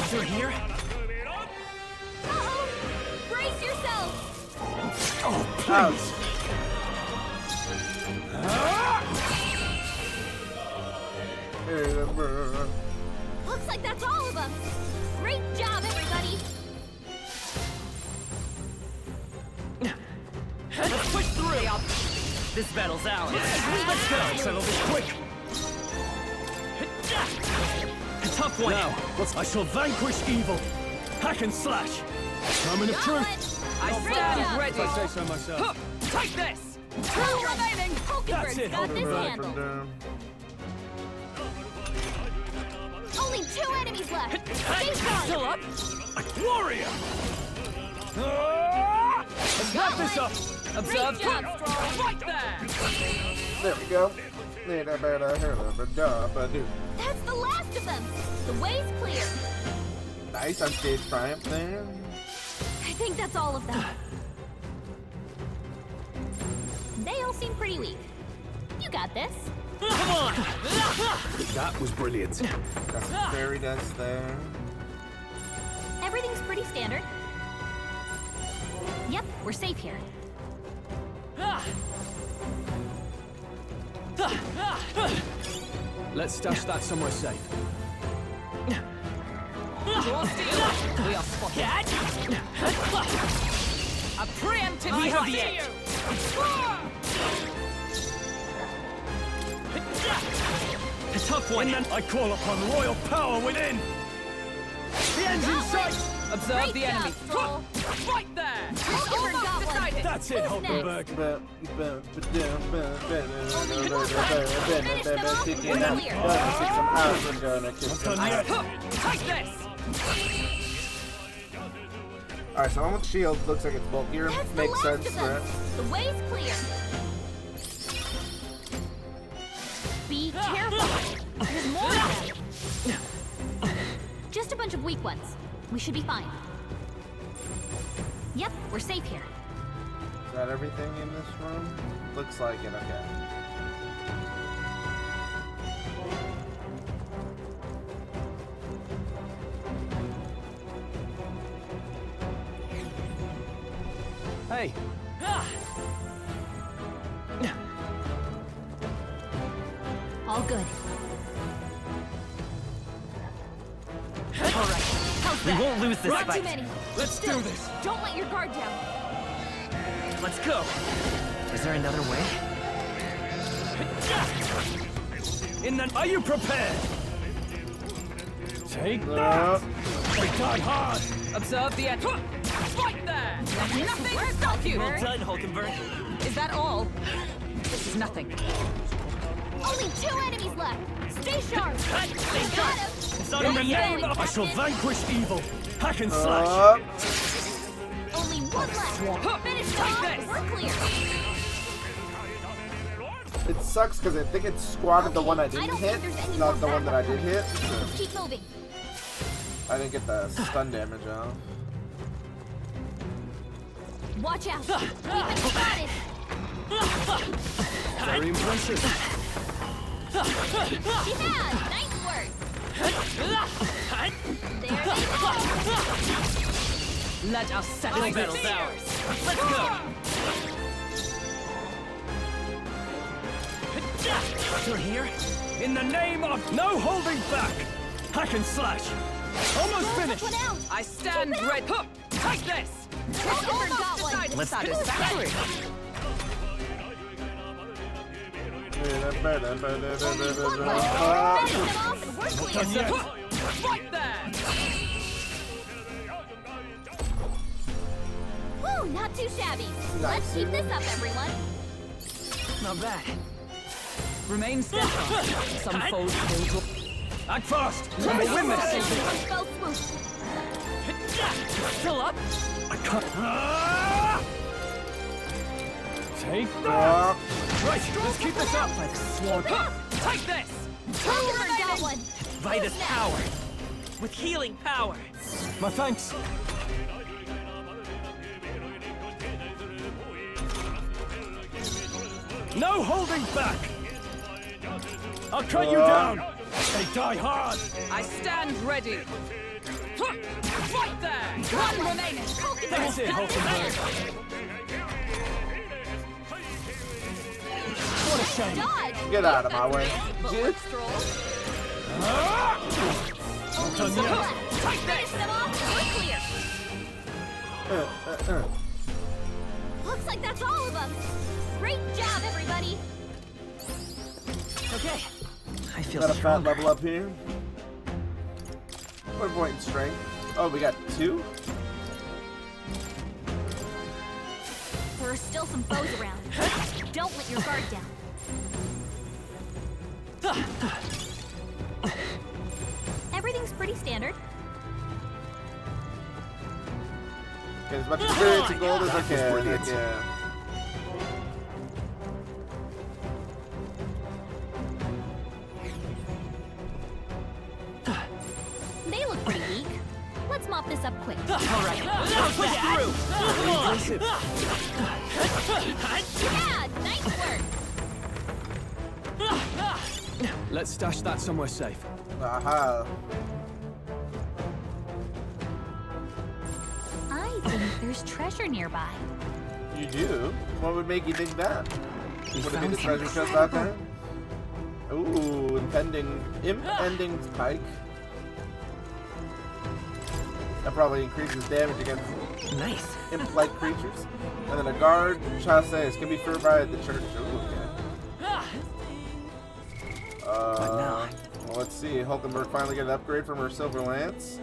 Speaker 2: Through here.
Speaker 3: Uh-oh. Brace yourselves.
Speaker 5: Oh, please.
Speaker 3: Looks like that's all of them. Great job, everybody.
Speaker 2: Let's push through. This battle's ours. Let's go.
Speaker 5: Settle this quick.
Speaker 2: A tough one.
Speaker 5: Now, I shall vanquish evil. Hack and slash. Moment of
Speaker 3: Got
Speaker 5: truth.
Speaker 3: one.
Speaker 4: I
Speaker 3: Great
Speaker 4: stand
Speaker 3: job.
Speaker 4: ready.
Speaker 5: If I say so myself.
Speaker 2: Take this.
Speaker 3: 2 remaining.
Speaker 5: That's it,
Speaker 3: got this
Speaker 5: Hulkenberg.
Speaker 3: handled. Only 2 enemies left. Stay sharp.
Speaker 2: Still up.
Speaker 5: Warrior. Let's wrap this up.
Speaker 2: Observe.
Speaker 3: Great job, Stroll.
Speaker 2: Right there.
Speaker 1: There we go.
Speaker 3: That's the last of them. The way's clear.
Speaker 1: Nice unscathed triumph there.
Speaker 3: I think that's all of them. They all seem pretty weak. You got this.
Speaker 2: Come on.
Speaker 5: That was brilliant.
Speaker 1: Got some fairy dust there.
Speaker 3: Everything's pretty standard. Yep, we're safe here.
Speaker 5: Let's stash that somewhere safe.
Speaker 4: Draw steel. We are spotted.
Speaker 2: Cat.
Speaker 4: A preemptive
Speaker 2: We have
Speaker 4: strike.
Speaker 2: the edge. A tough one.
Speaker 5: I call upon royal power within. The end's in sight.
Speaker 4: Observe
Speaker 3: Great
Speaker 4: the
Speaker 3: job,
Speaker 4: enemy.
Speaker 3: Stroll.
Speaker 4: Right there.
Speaker 3: Hulkenberg got one.
Speaker 4: Decided.
Speaker 5: That's it,
Speaker 3: Who's
Speaker 5: Hulkenberg. Done yet.
Speaker 2: Take this.
Speaker 1: Alright, so one with shield looks like it's bulkier.
Speaker 3: That's the
Speaker 1: Makes
Speaker 3: last
Speaker 1: sense
Speaker 3: of
Speaker 1: for
Speaker 3: them.
Speaker 1: it.
Speaker 3: The way's clear. Be careful. There's more of them. Just a bunch of weak ones. We should be fine. Yep, we're safe here.
Speaker 1: Is that everything in this room? Looks like it, okay.
Speaker 5: Hey,
Speaker 3: All
Speaker 2: Alright, how's that? We won't lose this
Speaker 3: Not too
Speaker 2: fight.
Speaker 3: many.
Speaker 5: Let's
Speaker 3: Still,
Speaker 5: do this.
Speaker 3: Don't let your guard down.
Speaker 2: Let's go. Is there another way?
Speaker 5: Are you prepared? Take that! They die hard!
Speaker 4: Observe the end. Right there! Nothing
Speaker 3: Work,
Speaker 4: stop you!
Speaker 2: Well done, Hulkenberg.
Speaker 4: Is that all? This is nothing.
Speaker 3: Only 2 enemies left. Stay sharp.
Speaker 2: Stay
Speaker 3: Got
Speaker 2: sharp.
Speaker 3: him.
Speaker 2: It's on
Speaker 5: In
Speaker 2: me
Speaker 5: the
Speaker 2: yet.
Speaker 5: name of I shall vanquish evil. Hack and slash.
Speaker 3: Only 1 left. Finish them off. We're clear.
Speaker 1: It sucks because I think it squatted the one I didn't
Speaker 3: don't
Speaker 1: hit,
Speaker 3: think there's any
Speaker 1: not
Speaker 3: more
Speaker 1: the one that I did hit.
Speaker 3: Let's keep moving.
Speaker 1: I didn't get the stun damage out.
Speaker 3: Watch out. We've been spotted.
Speaker 5: Very impressive.
Speaker 3: She has. Nice work. There they go.
Speaker 4: Let us settle
Speaker 2: This
Speaker 4: this.
Speaker 2: battle's ours. Let's go. You're here?
Speaker 5: In the name of no holding back. Hack and slash. Almost
Speaker 3: Roll
Speaker 5: finished.
Speaker 3: that one out.
Speaker 4: I stand
Speaker 3: Keep it
Speaker 4: ready.
Speaker 3: up.
Speaker 4: Take this!
Speaker 3: Almost got one.
Speaker 4: Decided
Speaker 2: Let's
Speaker 4: satisfactory.
Speaker 3: Only 1 left. Finish them off and we're clear.
Speaker 4: Right there!
Speaker 3: Woo, not too shabby.
Speaker 1: Nice.
Speaker 3: Let's keep this up, everyone.
Speaker 4: Not bad. Remain steadfast. Some foes will
Speaker 5: Act fast. We will win this.
Speaker 3: Spell swoop.
Speaker 4: still up.
Speaker 5: I can't. Take that.
Speaker 1: Uh,
Speaker 5: Right, let's keep this up.
Speaker 4: Like sword. Take this!
Speaker 3: Hulkenberg got one.
Speaker 2: Vitus power. With healing power.
Speaker 5: My thanks. No holding back. I'll cut you down. They die hard.
Speaker 4: I stand ready. Right there! One remaining.
Speaker 5: That's it, Hulkenberg. What a shame.
Speaker 3: Dodge.
Speaker 1: get out of my way.
Speaker 3: But
Speaker 1: Dude.
Speaker 3: let's stroll. Only
Speaker 5: Done
Speaker 3: 2
Speaker 5: yet.
Speaker 3: left. Finish them off. We're clear. Looks like that's all of them. Great job, everybody.
Speaker 2: Okay. I feel
Speaker 1: Got a fat
Speaker 2: stronger.
Speaker 1: level up here. 1 point in strength. Oh, we got 2?
Speaker 3: There are still some foes around. Don't let your guard down. Everything's pretty standard.
Speaker 1: Get as much experience and gold as I can.
Speaker 6: brilliant.
Speaker 1: Yeah.
Speaker 3: They look pretty weak. Let's mop this up quick.
Speaker 2: Alright. Let's push through.
Speaker 3: Yeah, nice work.
Speaker 5: Let's stash that somewhere safe.
Speaker 1: Aha.
Speaker 3: I think there's treasure nearby.
Speaker 1: You do? What would make you think that? Would it be the
Speaker 4: found
Speaker 1: treasure chest out there? Ooh, impending spike. That probably increases damage against
Speaker 2: Nice.
Speaker 1: imp-like creatures. And then a guard chassis can be furred by the church. Ooh, okay. Well, let's see. Hulkenberg finally get an upgrade from her silver lance.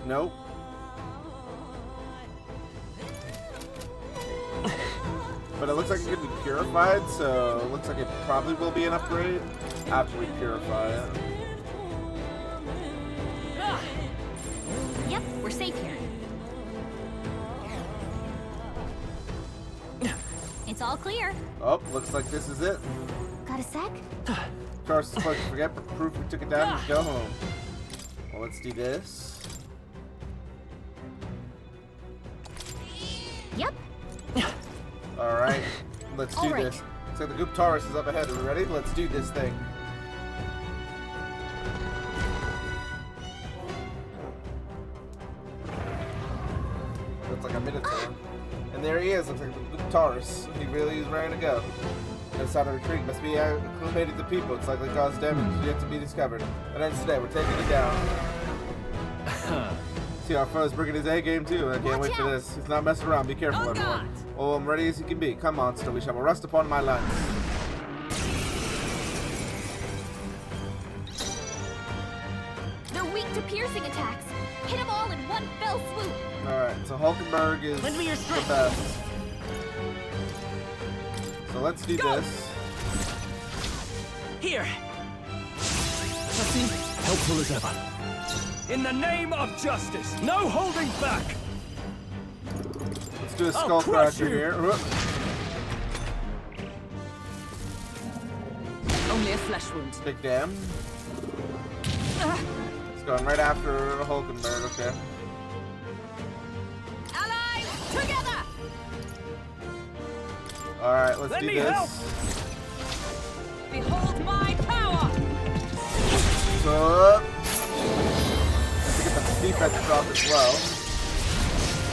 Speaker 1: Nope. But it looks like it could be purified, so it looks like it probably will be an upgrade after we purify it.
Speaker 3: Yep, we're safe here. It's all clear.
Speaker 1: Oh, looks like this is it.
Speaker 3: Got a sec?
Speaker 1: Of course, it's supposed to forget, but proof we took it down and go home. Well, let's do this.
Speaker 3: Yep.
Speaker 1: Alright, let's do
Speaker 3: Alright.
Speaker 1: this. Looks like the Goop Taurus is up ahead. Are we ready? Let's do this thing. Looks like a Minotaur. And there he is. Looks like the Goop Taurus. He really is ready to go. It's on a retreat. Must be acclimated to people. It's likely caused damage yet to be discovered. And then today, we're taking it down. See our foe's bringing his A game too. I can't wait for this. He's not messing around. Be careful,
Speaker 4: Oh,
Speaker 1: everyone.
Speaker 4: God.
Speaker 1: Oh, I'm ready as you can be. Come on, still we shall rest upon my lance.
Speaker 3: They're weak to piercing attacks. Hit them all in one fell swoop.
Speaker 1: Alright, so Hulkenberg is
Speaker 2: Lend me your
Speaker 1: the
Speaker 2: strength.
Speaker 1: best. So let's do
Speaker 2: Go.
Speaker 1: this.
Speaker 2: Here.
Speaker 5: Helpful as ever. In the name of justice, no holding back.
Speaker 1: Let's do a
Speaker 5: I'll
Speaker 1: skull
Speaker 5: crush
Speaker 1: cracker
Speaker 5: you.
Speaker 1: here.
Speaker 4: Only a flesh wound.
Speaker 1: Big damn. It's going right after Hulkenberg, okay.
Speaker 3: Allies, together!
Speaker 1: Alright, let's
Speaker 5: Let
Speaker 1: do
Speaker 5: me
Speaker 1: this.
Speaker 5: help.
Speaker 4: Behold my power!
Speaker 1: So, let's get the defense drop as well.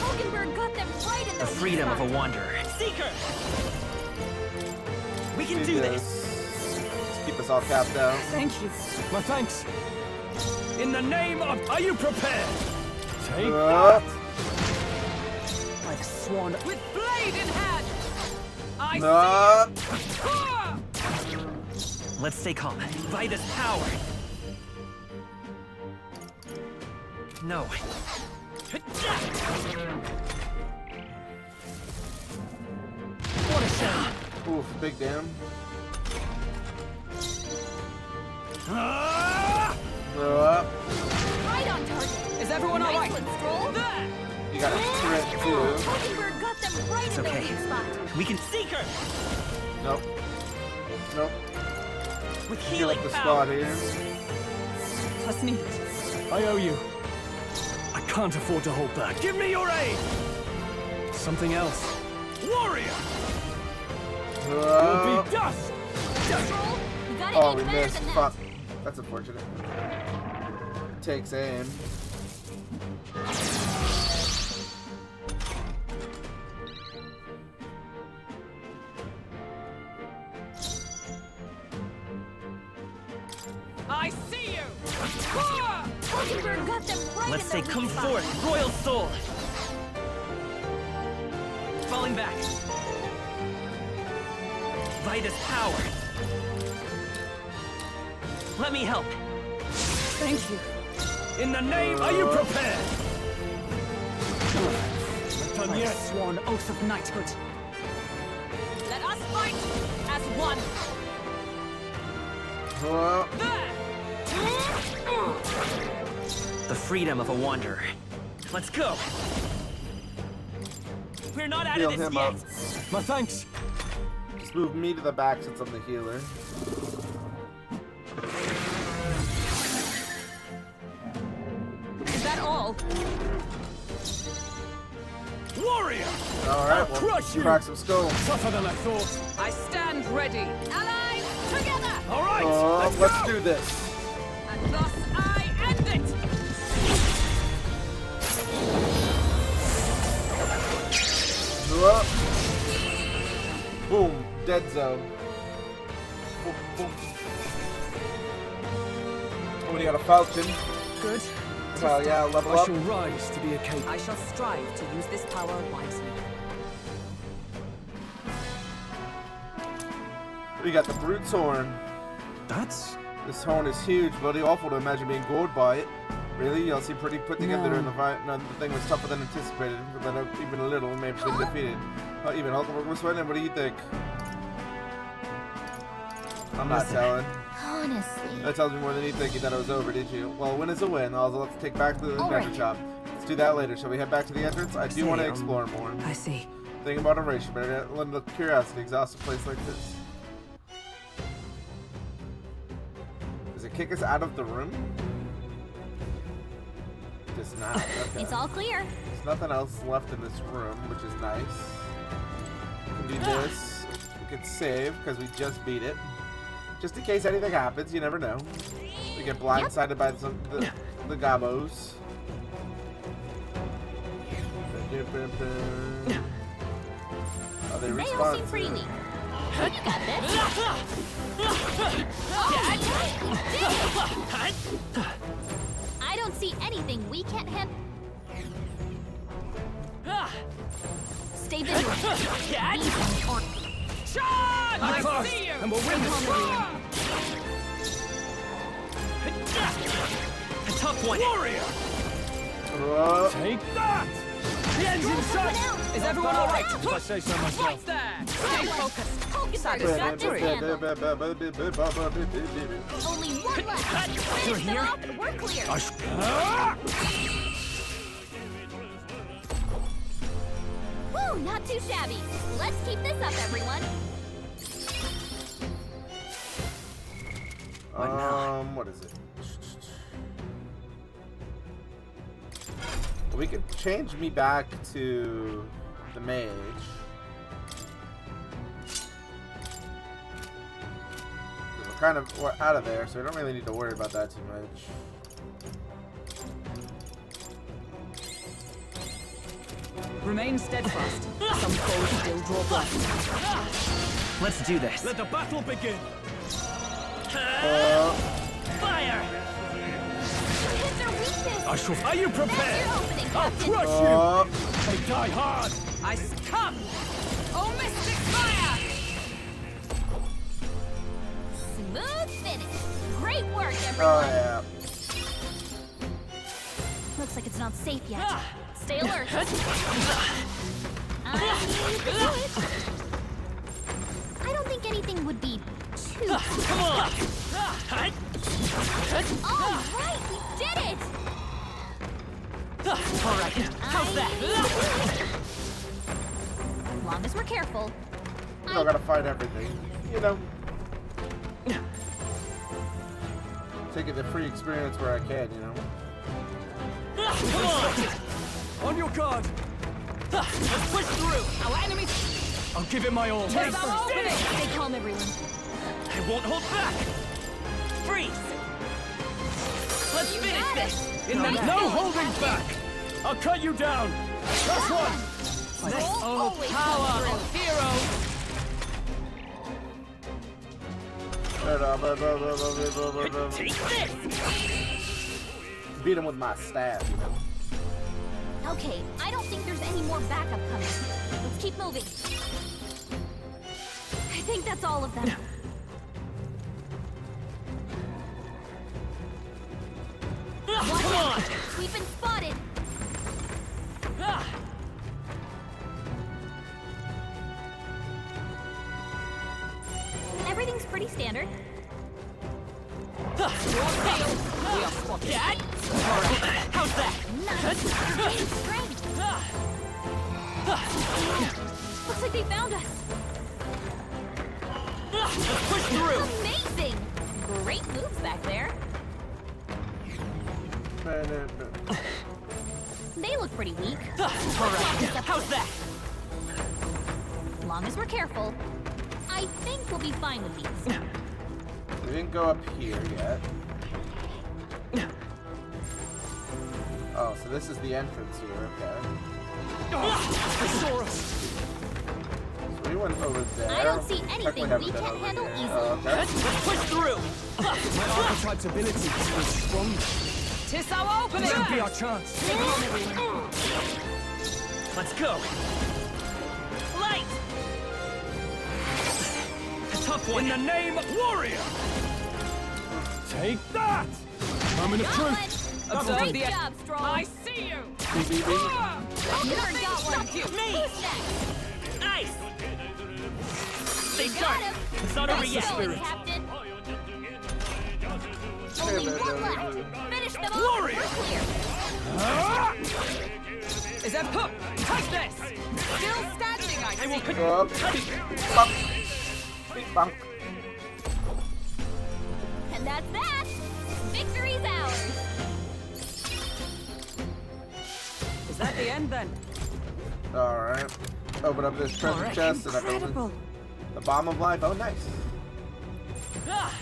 Speaker 3: Hulkenberg got them right in
Speaker 2: The
Speaker 3: the
Speaker 2: freedom of a wanderer. Seeker! We can do this.
Speaker 1: Let's keep us all capped down.
Speaker 4: Thank you.
Speaker 5: My thanks. In the name of... Are you prepared? Take
Speaker 1: Uh,
Speaker 5: that.
Speaker 4: By the swan with blade in hand! I
Speaker 2: Let's stay calm. By this power. No.
Speaker 4: What a shame.
Speaker 1: oof, big damn.
Speaker 5: Ah!
Speaker 3: right on target.
Speaker 4: Is everyone all
Speaker 3: Nice
Speaker 4: right?
Speaker 3: one, Stroll.
Speaker 1: You got a crit too.
Speaker 3: Hulkenberg got them right
Speaker 2: It's
Speaker 3: in
Speaker 2: okay.
Speaker 3: the weak spot.
Speaker 2: We can Seeker!
Speaker 1: Nope. Nope.
Speaker 2: With
Speaker 1: Heal
Speaker 2: healing
Speaker 1: up the
Speaker 2: power.
Speaker 1: spot here.
Speaker 4: That's needed.
Speaker 5: I owe you. I can't afford to hold back. Give me your aid! Something else. Warrior! You'll be dust!
Speaker 3: Stroll, you gotta
Speaker 1: Oh,
Speaker 3: aim
Speaker 1: we
Speaker 3: better
Speaker 1: missed.
Speaker 3: than that.
Speaker 1: Fuck. That's unfortunate. Takes aim.
Speaker 4: I see you!
Speaker 3: Hulkenberg got them right
Speaker 2: Let's
Speaker 3: in
Speaker 2: say
Speaker 3: the
Speaker 2: come
Speaker 3: weak spot.
Speaker 2: forth, royal soul. Falling back. By this power. Let me help.
Speaker 4: Thank you.
Speaker 5: In the name... Are you prepared? Not done
Speaker 4: By the
Speaker 5: yet.
Speaker 4: sworn oath of knighthood. Let us fight as one.
Speaker 2: The freedom of a wanderer. Let's go. We're not out
Speaker 1: Heal
Speaker 2: of this
Speaker 1: him
Speaker 2: yet.
Speaker 1: up.
Speaker 5: My thanks.
Speaker 1: Just move me to the back since I'm the healer.
Speaker 4: Is that all?
Speaker 5: Warrior!
Speaker 1: Alright, well,
Speaker 5: crush you.
Speaker 1: crack some skulls.
Speaker 5: Tougher than I thought.
Speaker 4: I stand ready.
Speaker 3: Allies, together!
Speaker 5: All right,
Speaker 1: Let's
Speaker 5: go.
Speaker 1: do this.
Speaker 4: And thus I end it!
Speaker 1: Boom, dead zone. Boom, boom. Oh, you got a falcon.
Speaker 4: Good.
Speaker 1: Well, yeah, level
Speaker 5: I
Speaker 1: up.
Speaker 5: shall rise to be a king.
Speaker 4: I shall strive to use this power wisely.
Speaker 1: We got the brute's horn.
Speaker 5: That's...
Speaker 1: This horn is huge, buddy. Awful to imagine being gored by it. Really? Y'all seem pretty put together
Speaker 4: No.
Speaker 1: in the fight. No, the thing was tougher than anticipated, but then even a little may have been defeated. Even Hulkenberg was winning. What do you think? I'm not telling.
Speaker 3: Honestly.
Speaker 1: That tells me more than you think. You thought it was over, did you? Well, a win is a win. I'll have to take back to the
Speaker 3: All
Speaker 1: adventure
Speaker 3: right.
Speaker 1: shop. Let's do that later. Shall we head back to the entrance? I do want to explore more.
Speaker 4: I see.
Speaker 1: Thinking about erasure, but let the curiosity exhaust a place like this. Does it kick us out of the room? Does not. Okay.
Speaker 3: It's all clear.
Speaker 1: There's nothing else left in this room, which is nice. We can do this. We can save because we just beat it. Just in case anything happens, you never know. We get blindsided by the gobos. Oh, they
Speaker 3: They all
Speaker 1: respawn
Speaker 3: seem pretty
Speaker 1: too.
Speaker 3: weak. You got this. I don't see anything we can't can't
Speaker 2: Ah!
Speaker 3: stay vigilant.
Speaker 2: Cat! Charge!
Speaker 5: I
Speaker 2: I see you!
Speaker 5: and we'll win this.
Speaker 2: A tough one.
Speaker 5: Warrior! Take that! The end's in sight!
Speaker 4: Is everyone all right?
Speaker 5: If I say so myself.
Speaker 2: Right there!
Speaker 4: Stay focused.
Speaker 3: Focus,
Speaker 4: Satisfactory.
Speaker 3: got this handled. Only one left.
Speaker 2: You're
Speaker 3: Finish them
Speaker 2: here?
Speaker 3: off and we're clear.
Speaker 5: Ah!
Speaker 3: Woo, not too shabby. Let's keep this up, everyone.
Speaker 1: What is it? We could change me back to the mage. We're out of there, so we don't really need to worry about that too much.
Speaker 4: Remain steadfast. Some foes still draw blood.
Speaker 2: Let's do this.
Speaker 5: Let the battle begin!
Speaker 2: Fire!
Speaker 3: Hit their weakness.
Speaker 5: Are you
Speaker 3: That's your
Speaker 5: prepared?
Speaker 3: opening,
Speaker 5: I'll
Speaker 3: Captain.
Speaker 5: crush you! They die hard!
Speaker 4: I succumb. Oh, mystic fire!
Speaker 3: Smooth finish. Great work,
Speaker 1: Oh
Speaker 3: everyone.
Speaker 1: yeah.
Speaker 3: Looks like it's not safe yet. Stay alert. I don't think anything would be too.
Speaker 2: Come on!
Speaker 3: All right, we did it.
Speaker 2: All right, how's that?
Speaker 3: As long as we're careful.
Speaker 1: You don't gotta fight everything. You know. Taking the free experience where I can, you know.
Speaker 2: Come on!
Speaker 5: On your guard!
Speaker 2: Let's push through!
Speaker 4: Our enemies.
Speaker 5: I'll give it my all.
Speaker 4: Tis our opening.
Speaker 3: Stay calm, everyone.
Speaker 2: I won't hold back! Freeze! Let's
Speaker 3: You
Speaker 2: finish
Speaker 3: got it.
Speaker 2: this!
Speaker 5: In the no holding back! I'll cut you down! That's one!
Speaker 3: Roll always
Speaker 2: Power
Speaker 3: comes
Speaker 2: of heroes! Take this!
Speaker 1: Beat him with my staff, you know.
Speaker 3: through. Okay, I don't think there's any more backup coming. Let's keep moving. I think that's all of them.
Speaker 2: Come on!
Speaker 3: We've been spotted. Everything's pretty standard.
Speaker 2: We are spotted. Dad? How's that?
Speaker 3: Nice. Getting strength. Looks like they found us.
Speaker 2: Let's push through!
Speaker 3: Amazing. Great moves back there. They look pretty weak.
Speaker 2: All right, how's that?
Speaker 3: As long as we're careful, I think we'll be fine with these.
Speaker 1: We didn't go up here yet. Oh, so this is the entrance here, okay.
Speaker 5: They saw us!
Speaker 1: So we went over there.
Speaker 3: I don't see
Speaker 1: Technically
Speaker 3: anything
Speaker 1: haven't
Speaker 3: we
Speaker 1: been
Speaker 3: can't
Speaker 1: over
Speaker 3: handle
Speaker 1: here.
Speaker 3: easily.
Speaker 1: Okay.
Speaker 2: Let's push through!
Speaker 5: My archetype's ability is stronger.
Speaker 4: Tis our opening.
Speaker 5: This will be our chance.
Speaker 2: Let's go! Light! A tough one!
Speaker 5: In the name of Warrior! Take that! Moment of
Speaker 3: Got
Speaker 5: truth!
Speaker 3: one.
Speaker 4: Observe
Speaker 3: Great
Speaker 4: the
Speaker 3: job, Strong.
Speaker 4: I see you.
Speaker 3: Never got one.
Speaker 2: Me!
Speaker 3: Who's next?
Speaker 2: Nice! Stay
Speaker 3: Got
Speaker 2: sharp!
Speaker 3: him.
Speaker 2: It's not over
Speaker 3: Nice
Speaker 2: yet!
Speaker 3: going, Captain. Only one left. Finish them off.
Speaker 5: Warrior.
Speaker 3: We're clear.
Speaker 4: Is that hook? Take this. Still standing, I
Speaker 2: I will
Speaker 4: see.
Speaker 2: pick
Speaker 1: Up. Bump. Beep bump.
Speaker 3: And that's that. Victory's ours.
Speaker 4: Is that the end then?
Speaker 1: Alright. Open up this treasure chest and I open the bomb of life. Oh, nice.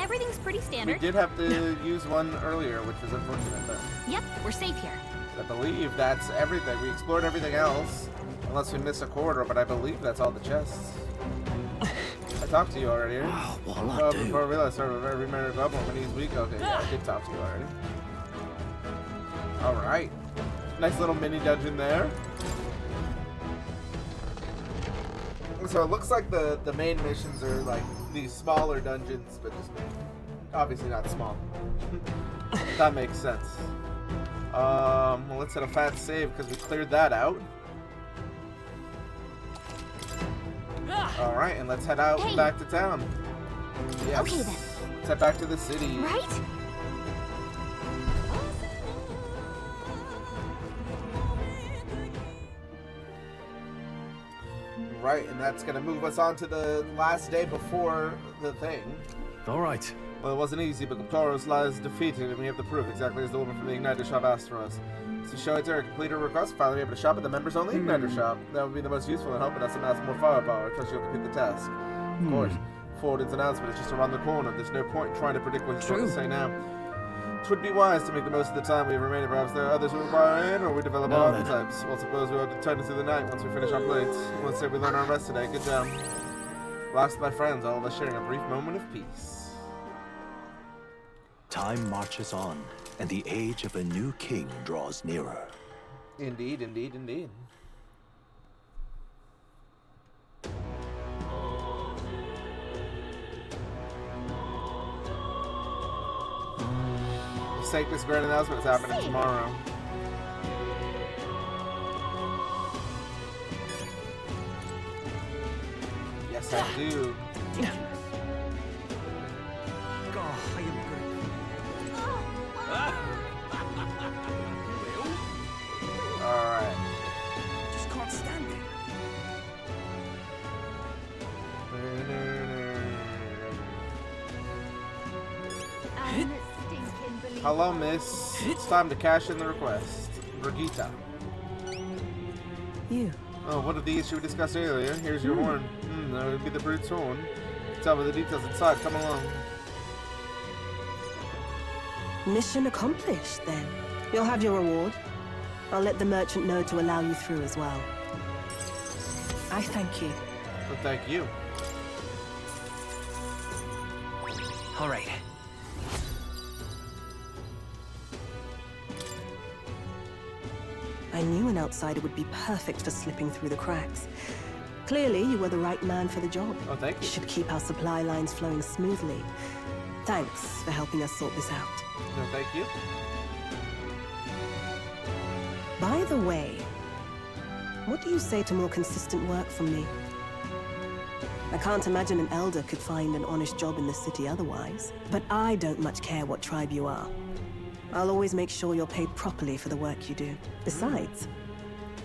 Speaker 3: Everything's pretty
Speaker 1: We
Speaker 3: standard.
Speaker 1: did have to use one earlier, which was unfortunate, but
Speaker 3: Yep, we're safe here.
Speaker 1: I believe that's everything. We explored everything else, unless we missed a corridor, but I believe that's all the chests. I talked to you already. Well, before I realized every minute bubble when he's weak. Okay, yeah, I did talk to you already. Alright. Nice little mini dungeon there. So it looks like the main missions are like these smaller dungeons, but just obviously not small. That makes sense. Well, let's hit a fat save because we cleared that out. All right, and let's head out back to town. Yes.
Speaker 3: Okay then.
Speaker 1: Let's head back to the city.
Speaker 3: Right?
Speaker 1: Right, and that's gonna move us on to the last day before the thing.
Speaker 5: All right.
Speaker 1: Well, it wasn't easy, but Kaptaros lies defeated, and we have the proof, exactly as the woman from the Igniter shop asked for us. To show it to her, complete her request, finally able to shop at the members-only Igniter shop. That would be the most useful in helping us amass more firepower. I trust you'll complete the task. Of course, Forward's announcement is just around the corner. There's no point in trying to predict what he's going to say now. It would be wise to make the most of the time we have remaining. Perhaps there are others who require in, or we develop our own types. Well, suppose we'll have to turn it through the night once we finish our plates. Let's say we learn our rest today. Good job. Last, my friends, all of us sharing a brief moment of peace.
Speaker 6: Time marches on, and the age of a new king draws nearer.
Speaker 1: Indeed, indeed, indeed. Take this grand announcement is happening tomorrow. Yes, I do.
Speaker 5: God, I am
Speaker 1: Alright.
Speaker 5: just can't stand it.
Speaker 1: Hello, miss. It's time to cash in the request. Brigitte.
Speaker 4: You.
Speaker 1: Oh, one of these we discussed earlier. Here's your horn. That would be the brute's horn. Tell me the details inside. Come along.
Speaker 7: Mission accomplished, then. You'll have your reward. I'll let the merchant know to allow you through as well. I thank you.
Speaker 1: Well, thank you.
Speaker 2: All right.
Speaker 7: I knew an outsider would be perfect for slipping through the cracks. Clearly, you were the right man for the job.
Speaker 1: Oh, thank you.
Speaker 7: Should keep our supply lines flowing smoothly. Thanks for helping us sort this out.
Speaker 1: No, thank you.
Speaker 7: By the way, what do you say to more consistent work from me? I can't imagine an elder could find an honest job in the city otherwise. But I don't much care what tribe you are. I'll always make sure you're paid properly for the work you do. Besides,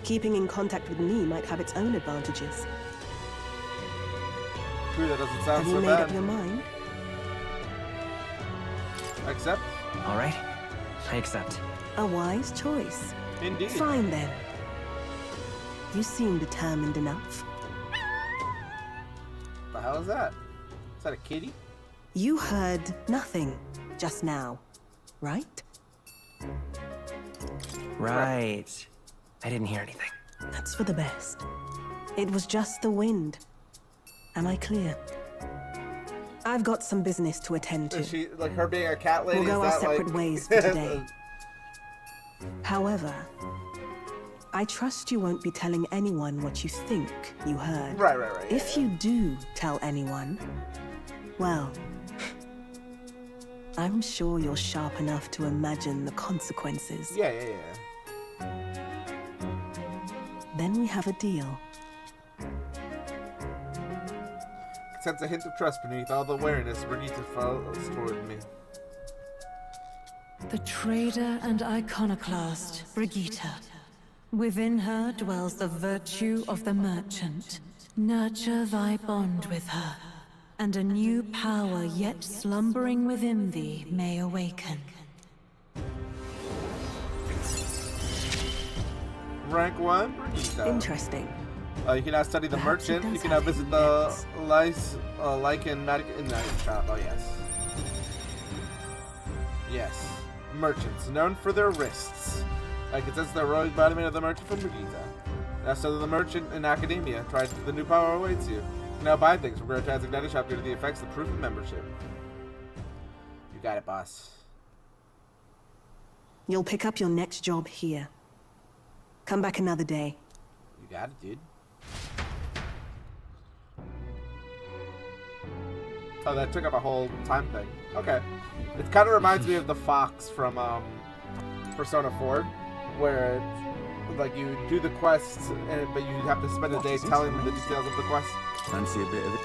Speaker 7: keeping in contact with me might have its own advantages.
Speaker 1: True, that doesn't sound
Speaker 7: Have you
Speaker 1: so
Speaker 7: made
Speaker 1: bad.
Speaker 7: up your mind?
Speaker 1: Accept?
Speaker 2: All right. I accept.
Speaker 7: A wise choice.
Speaker 1: Indeed.
Speaker 7: Fine then. You seem determined enough.
Speaker 1: The hell is that? Is that a kitty?
Speaker 7: You heard nothing just now, right?
Speaker 2: Right. I didn't hear anything.
Speaker 7: That's for the best. It was just the wind. Am I clear? I've got some business to attend to.
Speaker 1: Is she, like her being a cat lady,
Speaker 7: We'll go
Speaker 1: is
Speaker 7: our
Speaker 1: that
Speaker 7: separate
Speaker 1: like...
Speaker 7: ways for today. However, I trust you won't be telling anyone what you think you heard.
Speaker 1: Right.
Speaker 7: If you do tell anyone, well, I'm sure you're sharp enough to imagine the consequences.
Speaker 1: Yeah.
Speaker 7: Then we have a deal.
Speaker 1: Sense a hint of trust beneath all the wariness Brigitte follows toward me.
Speaker 4: The trader and iconoclast, Brigitte. Within her dwells the virtue of the merchant. Nurture thy bond with her, and a new power yet slumbering within thee may awaken.
Speaker 1: Rank 1, Brigitte.
Speaker 7: Interesting.
Speaker 1: You can now study the
Speaker 7: Perhaps it
Speaker 1: merchant. You
Speaker 7: does
Speaker 1: can now
Speaker 7: have
Speaker 1: visit
Speaker 7: hidden
Speaker 1: the
Speaker 7: depths.
Speaker 1: Lycan Night shop. Oh, yes. Yes. Merchants, known for their wrists. I can sense the heroic embodiment of the merchant from Brigitte. Now study the merchant in academia. Try the new power awaits you. You can now buy things from Grotaz's Igniter shop due to the effects of proof of membership. You got it, boss.
Speaker 7: You'll pick up your next job here. Come back another day.
Speaker 1: You got it, dude. Oh, that took up a whole time thing. Okay. It kind of reminds me of the fox from Persona 4, where it's, like you do the quests, but you have to spend a day telling them the details of the quest.
Speaker 5: Fancy a bit of it?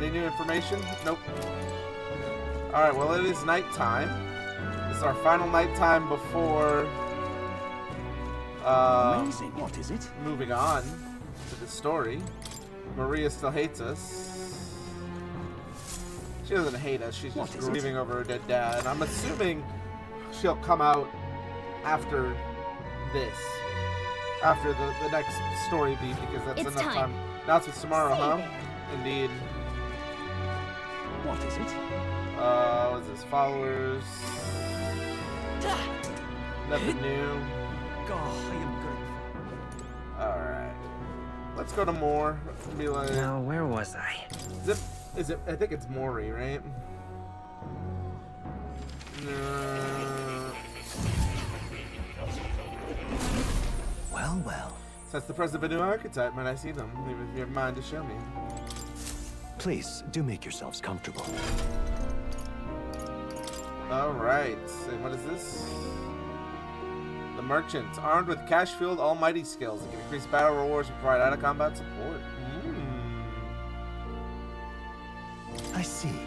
Speaker 1: Any new information? Nope. Alright, well it is nighttime. This is our final nighttime before
Speaker 5: Amazing. What is it?
Speaker 1: moving on to the story. Maria still hates us. She doesn't hate us, she's just grieving over her dead dad. I'm assuming she'll come out after this. After the next story beat, because that's
Speaker 3: It's
Speaker 1: enough
Speaker 3: time.
Speaker 1: time. Now it's with tomorrow,
Speaker 3: Say
Speaker 1: huh?
Speaker 3: there.
Speaker 1: Indeed.
Speaker 5: What is it?
Speaker 1: What is this? Followers. Nothing new.
Speaker 5: God, I am good.
Speaker 1: Alright. Let's go to more. Be like,
Speaker 2: Now, where was I?
Speaker 1: is it? I think it's Mori, right?
Speaker 6: Well, well.
Speaker 1: So that's the present of a new archetype. Might I see them? If you have mind to show me.
Speaker 6: Please, do make yourselves comfortable.
Speaker 1: Alright. And what is this? The Merchant. Armed with cash-fueled almighty skills. It can increase battle rewards and provide out-of-combat support.
Speaker 6: I see.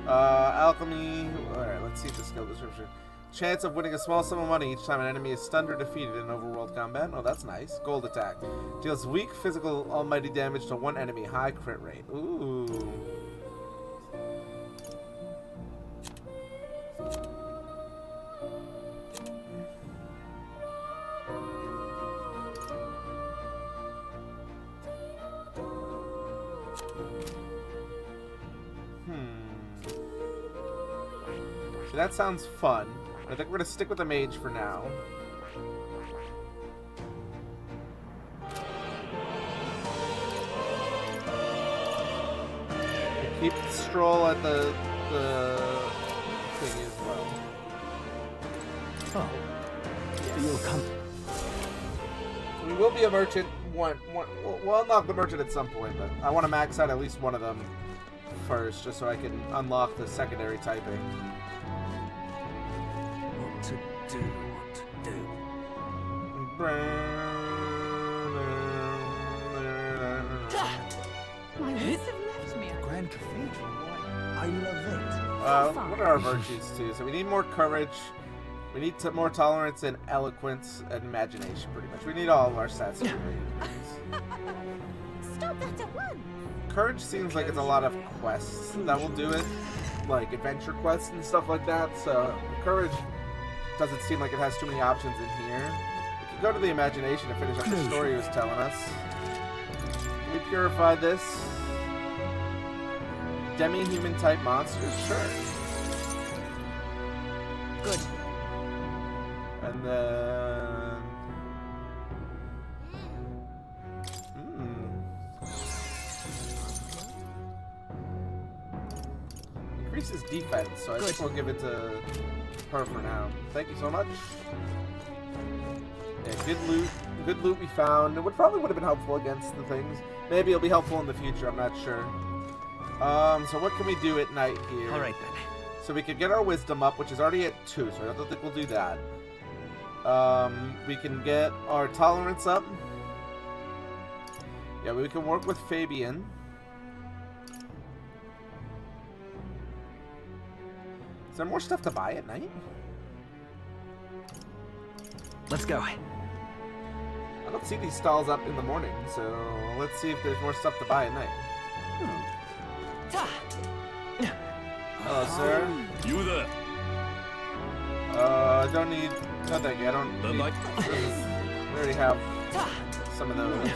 Speaker 1: Alchemy. Alright, let's see the skill description. Chance of winning a small sum of money each time an enemy is stunned or defeated in overworld combat. Oh, that's nice. Gold attack. Deals weak physical almighty damage to one enemy. High crit rate. Ooh. So that sounds fun. I think we're gonna stick with the mage for now. Keep the stroll at the thing as well.
Speaker 6: Oh. You'll come.
Speaker 1: We will be a merchant. We'll unlock the merchant at some point, but I want to max out at least one of them first, just so I can unlock the secondary typing.
Speaker 5: What to do? What to do?
Speaker 3: My wits have left me.
Speaker 5: Grand Cathedral. Why? I love it.
Speaker 1: What are our virtues too? So we need more courage. We need more tolerance and eloquence and imagination, pretty much. We need all of our stats to be rated.
Speaker 3: Stop that at once.
Speaker 1: Courage seems like it's a lot of quests that will do it, like adventure quests and stuff like that. So courage doesn't seem like it has too many options in here. We can go to the imagination to finish up the story he was telling us. Can we purify this? Demi-human type monsters? Sure.
Speaker 3: Good.
Speaker 1: And then... Increases defense, so I think we'll give it to her for now. Thank you so much. Yeah, good loot. Good loot we found. It probably would have been helpful against the things. Maybe it'll be helpful in the future, I'm not sure. So what can we do at night here?
Speaker 2: All right, then.
Speaker 1: So we could get our wisdom up, which is already at 2, so I don't think we'll do that. We can get our tolerance up. Yeah, we can work with Fabian. Is there more stuff to buy at night?
Speaker 2: Let's go.
Speaker 1: I don't see these stalls up in the morning, so let's see if there's more stuff to buy at night. Hello, sir.
Speaker 5: You there?
Speaker 1: I don't need... No, thank you. I don't need...
Speaker 5: Like-
Speaker 1: We already have some of those.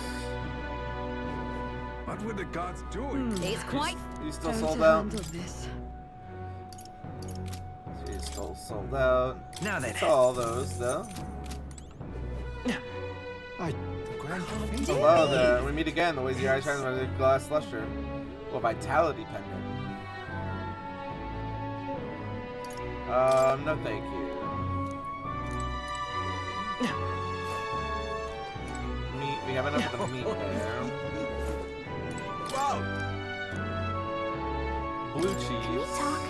Speaker 5: What were the gods doing?
Speaker 3: It's quite.
Speaker 1: You still sold out?
Speaker 4: This.
Speaker 1: She's still sold out.
Speaker 2: Now then.
Speaker 1: It's all those, though.
Speaker 5: Grand Cathedral.
Speaker 1: Hello there. We meet again. The ways your eyes shine by the glass luster. Well, vitality pendant. No thank you. went over the meat there.
Speaker 5: Whoa!
Speaker 1: Blue cheese.
Speaker 3: Talk.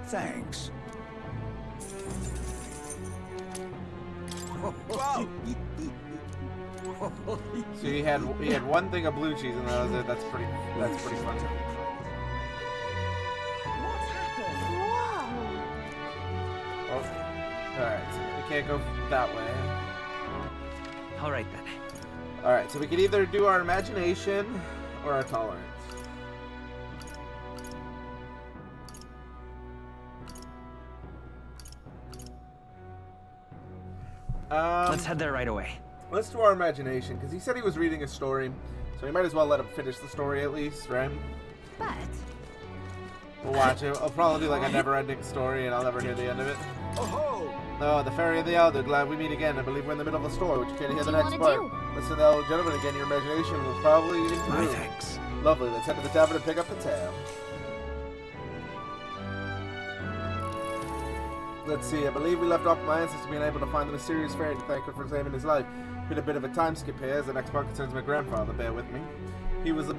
Speaker 5: Thanks. Whoa!
Speaker 1: So he had one thing of blue cheese and that was it. That's pretty funny.
Speaker 3: What's happened? Whoa.
Speaker 1: Oh, all right. So we can't go that way.
Speaker 2: All right then.
Speaker 1: All right. So we can either do our imagination or our tolerance.
Speaker 2: Let's head there right away.
Speaker 1: Let's do our imagination, because he said he was reading a story, so we might as well let him finish the story at least, right?
Speaker 3: But
Speaker 1: We'll watch it. It'll probably be like a never-ending story, and I'll never hear the end of it.
Speaker 5: Oh-ho!
Speaker 1: Oh, the Fairy and the Elder, glad we meet again. I believe we're in the middle of a story, which you can't hear the
Speaker 3: What
Speaker 1: next
Speaker 3: do you
Speaker 1: part.
Speaker 3: wanna
Speaker 1: Listen to the old gentleman again, your imagination will probably
Speaker 5: My
Speaker 1: improve.
Speaker 5: thanks.
Speaker 1: Lovely, let's head to the tavern and pick up the tab. Let's see, I believe we left off my ancestor being able to find the mysterious fairy to thank her for saving his life. Been a bit of a time skip here, as the next part concerns my grandfather, bear with me. He was a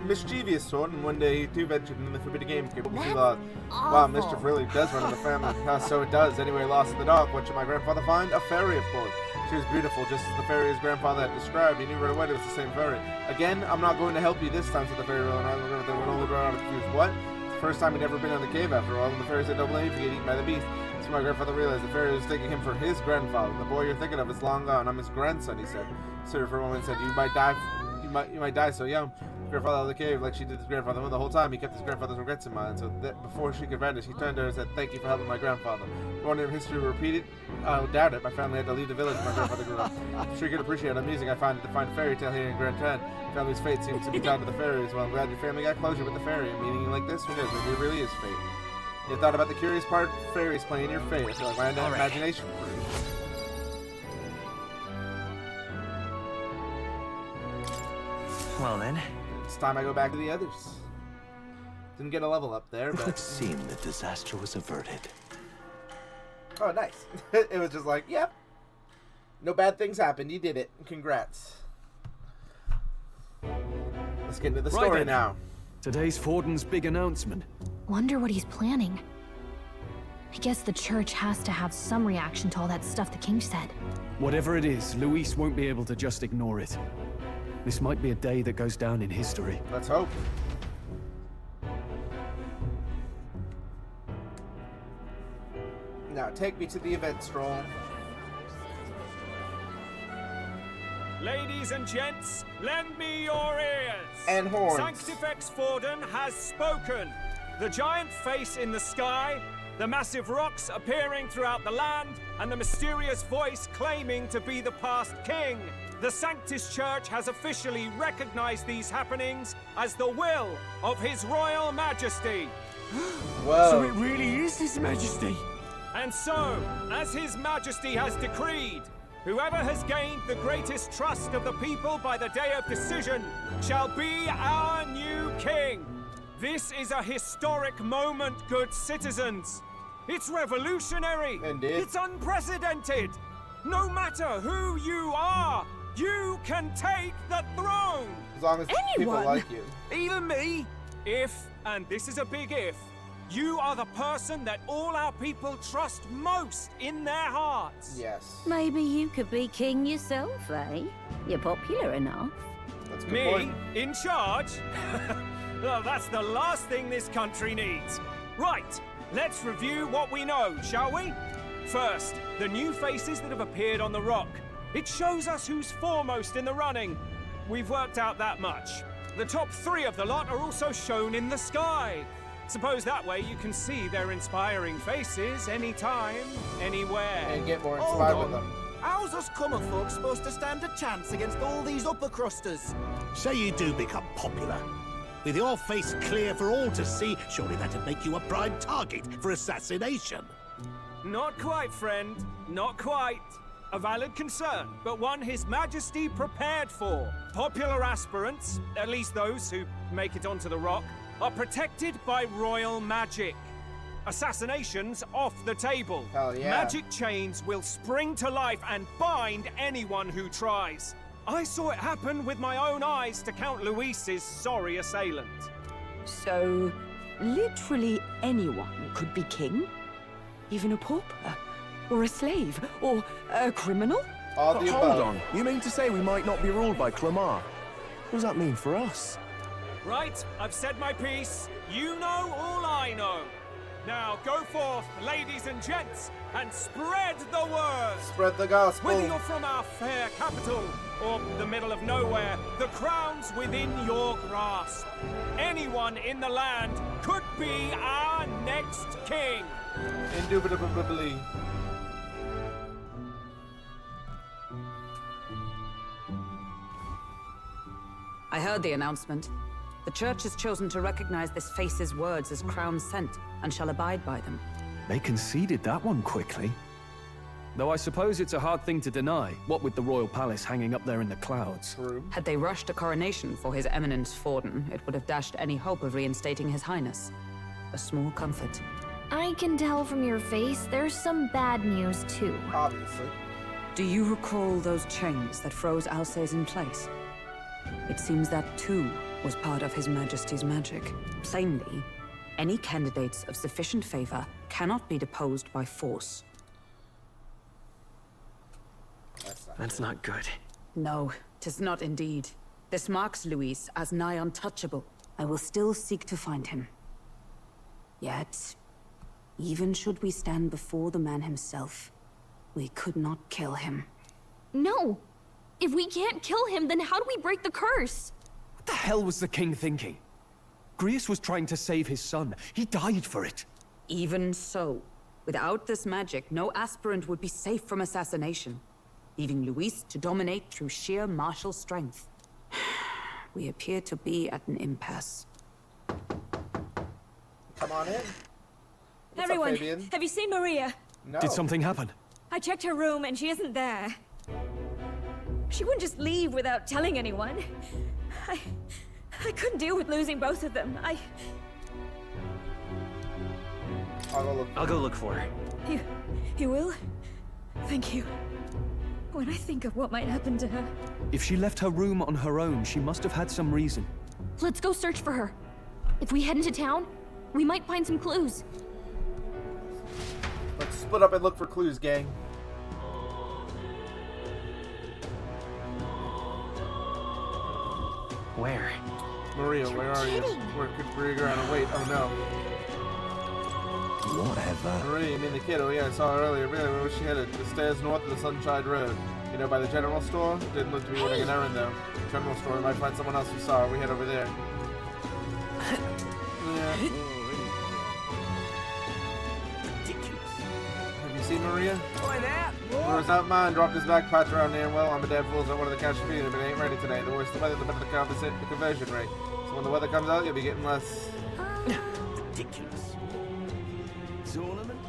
Speaker 1: mischievous sort, and one day he too ventured into the forbidden game cave. Wow,
Speaker 3: awful.
Speaker 1: mischief really does run in the family. So it does. Anyway, lost in the dark, what should my grandfather find? A fairy, of course. She was beautiful, just as the fairy his grandfather had described. He knew right away it was the same fairy. Again, I'm not going to help you this time, said the fairy, rolling around the river. They went only brought out confused. What? It's the first time he'd ever been in the cave after all, and the fairy said, don't blame if you get eaten by the beast. So my grandfather realized the fairy was taking him for his grandfather. The boy you're thinking of is long gone. I'm his grandson, he said. Considered for a moment and said, you might die so young. Grandfather out of the cave, like she did his grandfather. Well, the whole time he kept his grandfather's regrets in mind. So that before she could vanish, he turned to her and said, "Thank you for helping my grandfather." Wonder if history will repeat it? I don't doubt it. My family had to leave the village when my grandfather grew up. I'm sure you could appreciate how amusing I find it to find a fairy tale here in Grand Trend. Family's fate seems to be tied to the fairies. Well, I'm glad your family got closure with the fairy. A meeting like this, who knows? Maybe it really is fate. You thought about the curious part? Fairies playing in your face. Like my imagination free.
Speaker 2: Well then.
Speaker 1: It's time I go back to the others. Didn't get a level up there,
Speaker 6: It
Speaker 1: but...
Speaker 6: would seem the disaster was averted.
Speaker 1: Oh, nice. It was just like, yep. No bad things happened. You did it. Congrats. Let's get into the story
Speaker 5: then.
Speaker 1: now.
Speaker 5: Today's Forden's big announcement.
Speaker 3: wonder what he's planning. I guess the church has to have some reaction to all that stuff the king said.
Speaker 5: Whatever it is, Luis won't be able to just ignore it. This might be a day that goes down in history.
Speaker 1: Let's hope. Now, take me to the event, Stroll.
Speaker 8: Ladies and gents, lend me your ears.
Speaker 1: And horns.
Speaker 8: Sanctifex Forden has spoken. The giant face in the sky, the massive rocks appearing throughout the land, and the mysterious voice claiming to be the past king. The Sanctus Church has officially recognized these happenings as the will of His Royal Majesty.
Speaker 1: Whoa.
Speaker 5: So it really is His Majesty!
Speaker 8: And so, as His Majesty has decreed, whoever has gained the greatest trust of the people by the day of decision shall be our new king. This is a historic moment, good citizens. It's revolutionary.
Speaker 1: Indeed.
Speaker 8: It's unprecedented. No matter who you are, you can take the throne.
Speaker 1: As long as people like you.
Speaker 8: Even me. If, and this is a big if, you are the person that all our people trust most in their hearts.
Speaker 1: Yes.
Speaker 9: Maybe you could be king yourself, eh? You're popular enough.
Speaker 1: That's a good
Speaker 8: Me,
Speaker 1: point.
Speaker 8: in charge? Well, that's the last thing this country needs. Right, let's review what we know, shall we? First, the new faces that have appeared on the rock. It shows us who's foremost in the running. We've worked out that much. The top 3 of the lot are also shown in the sky. Suppose that way you can see their inspiring faces anytime, anywhere.
Speaker 1: And get more inspired with them.
Speaker 10: How's us common folk supposed to stand a chance against all these upper crusters?
Speaker 11: Say you do become popular. With your face clear for all to see, surely that'd make you a prime target for assassination.
Speaker 8: Not quite, friend. Not quite. A valid concern, but one His Majesty prepared for. Popular aspirants, at least those who make it onto the rock, are protected by royal magic. Assassinations off the table.
Speaker 1: Hell yeah.
Speaker 8: Magic chains will spring to life and bind anyone who tries. I saw it happen with my own eyes to Count Luis's sorry assailant.
Speaker 12: So, literally anyone could be king? Even a pauper? Or a slave? Or a criminal?
Speaker 1: All the
Speaker 13: Hold
Speaker 1: above.
Speaker 13: on. You mean to say we might not be ruled by Clamar? What does that mean for us?
Speaker 8: Right, I've said my piece. You know all I know. Now go forth, ladies and gents, and spread the word.
Speaker 1: Spread the gospel.
Speaker 8: Whether you're from our fair capital or the middle of nowhere, the crown's within your grasp. Anyone in the land could be our next king.
Speaker 1: Indubitably.
Speaker 12: I heard the announcement. The Church has chosen to recognize this face's words as crown sent, and shall abide by them.
Speaker 5: They conceded that one quickly. Though I suppose it's a hard thing to deny, what with the royal palace hanging up there in the clouds.
Speaker 1: True.
Speaker 12: Had they rushed a coronation for His Eminence Forden, it would have dashed any hope of reinstating His Highness. A small comfort.
Speaker 3: I can tell from your face there's some bad news too.
Speaker 1: Obviously.
Speaker 12: Do you recall those chains that froze Alsace in place? It seems that too was part of His Majesty's magic. Plainly, any candidates of sufficient favor cannot be deposed by force.
Speaker 13: That's not good.
Speaker 12: No, 'tis not indeed. This marks Luis as nigh untouchable. I will still seek to find him. Yet, even should we stand before the man himself, we could not kill him.
Speaker 3: No! If we can't kill him, then how do we break the curse?
Speaker 5: What the hell was the king thinking? Grius was trying to save his son. He died for it.
Speaker 12: Even so, without this magic, no aspirant would be safe from assassination, leaving Luis to dominate through sheer martial strength. We appear to be at an impasse.
Speaker 1: Come on in. What's
Speaker 14: Everyone,
Speaker 1: up, Fabian?
Speaker 14: have you seen Maria?
Speaker 1: No.
Speaker 5: Did something happen?
Speaker 14: I checked her room and she isn't there. She wouldn't just leave without telling anyone. I couldn't deal with losing both of them.
Speaker 1: I'll
Speaker 13: go look for her.
Speaker 14: You will? Thank you. When I think of what might happen to her.
Speaker 5: If she left her room on her own, she must have had some reason.
Speaker 3: Let's go search for her. If we head into town, we might find some clues.
Speaker 1: Let's split up and look for clues, gang.
Speaker 13: Where?
Speaker 1: Maria, where are you? Where could Maria on? Wait, oh no.
Speaker 6: Whatever.
Speaker 1: Maria, you mean the kid? Oh yeah, I saw her earlier. Really, where was she headed? The stairs north of the Sunshine Road. You know, by the general store? Didn't look to be running an errand though. General store, we might find someone else who saw her. We head over there. Yeah. Have you seen Maria?
Speaker 8: Boy, that.
Speaker 1: Maria's not mine. Dropped his backpatch around here. Well, I'm a dead fool, so I wanted to catch a feeder, but it ain't ready today. The worse the weather, the better the conversion rate. So when the weather comes out, you'll be getting less.
Speaker 11: Ridiculous.
Speaker 5: Tournament?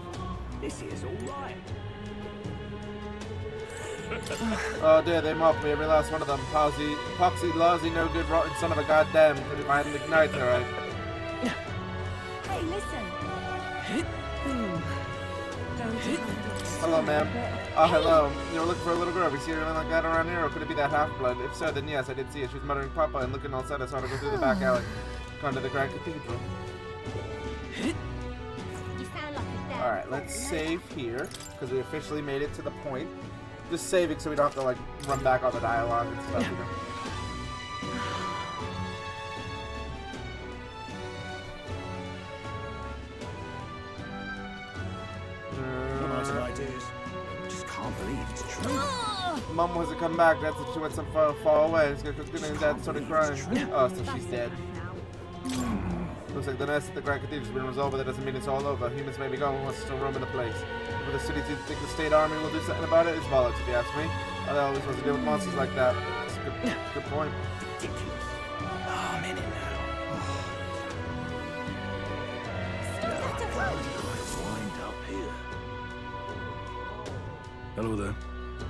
Speaker 5: This is alright.
Speaker 1: Oh dear, they mocked me, every last one of them. Poxy, lousy, no good, rotten son of a goddamn. Could if I hadn't ignited her, right?
Speaker 14: Hey, listen.
Speaker 1: Hello, ma'am. Oh, hello. You were looking for a little girl. Have you seen anything like that around here? Or could it be that half-blood? If so, then yes, I did see it. She was muttering Papa and looking all sad. I saw her go through the back alley. Gone to the Grand Cathedral. Alright, let's save here, because we officially made it to the point. Just save it so we don't have to, like, run back all the dialogue and stuff, you know?
Speaker 11: Ideas. Just can't believe it's true.
Speaker 1: Mom wasn't come back. That's if she went so far away. It's because and Dad started crying. Oh, so she's dead. Looks like the nest at the Grand Cathedral's been resolved, but that doesn't mean it's all over. Humans may be gone, we want to still roam in the place. For the city to think the state army will do something about it is bollocks, if you ask me. How they always supposed to deal with monsters like that. That's a good point.
Speaker 11: Ridiculous. Oh, I'm in it now. How did I wind up here?
Speaker 13: Hello there.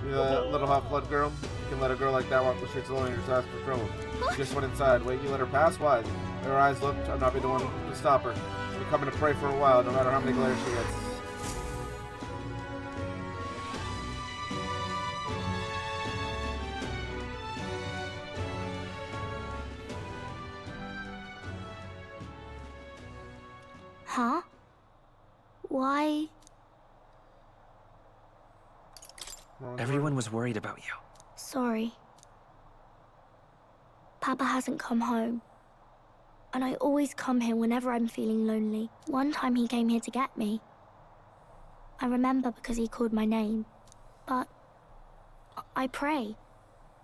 Speaker 1: You know that little half-blood girl? You can let a girl like that walk the streets alone and just ask for trouble. She just went inside. Wait, you let her pass? Why? Her eyes looked. I'll not be the one to stop her. Been coming to pray for a while, no matter how many glares she gets.
Speaker 3: Huh? Why?
Speaker 15: Everyone was worried about you.
Speaker 3: Sorry. Papa hasn't come home. And I always come here whenever I'm feeling lonely. One time he came here to get me. I remember because he called my name. But I pray.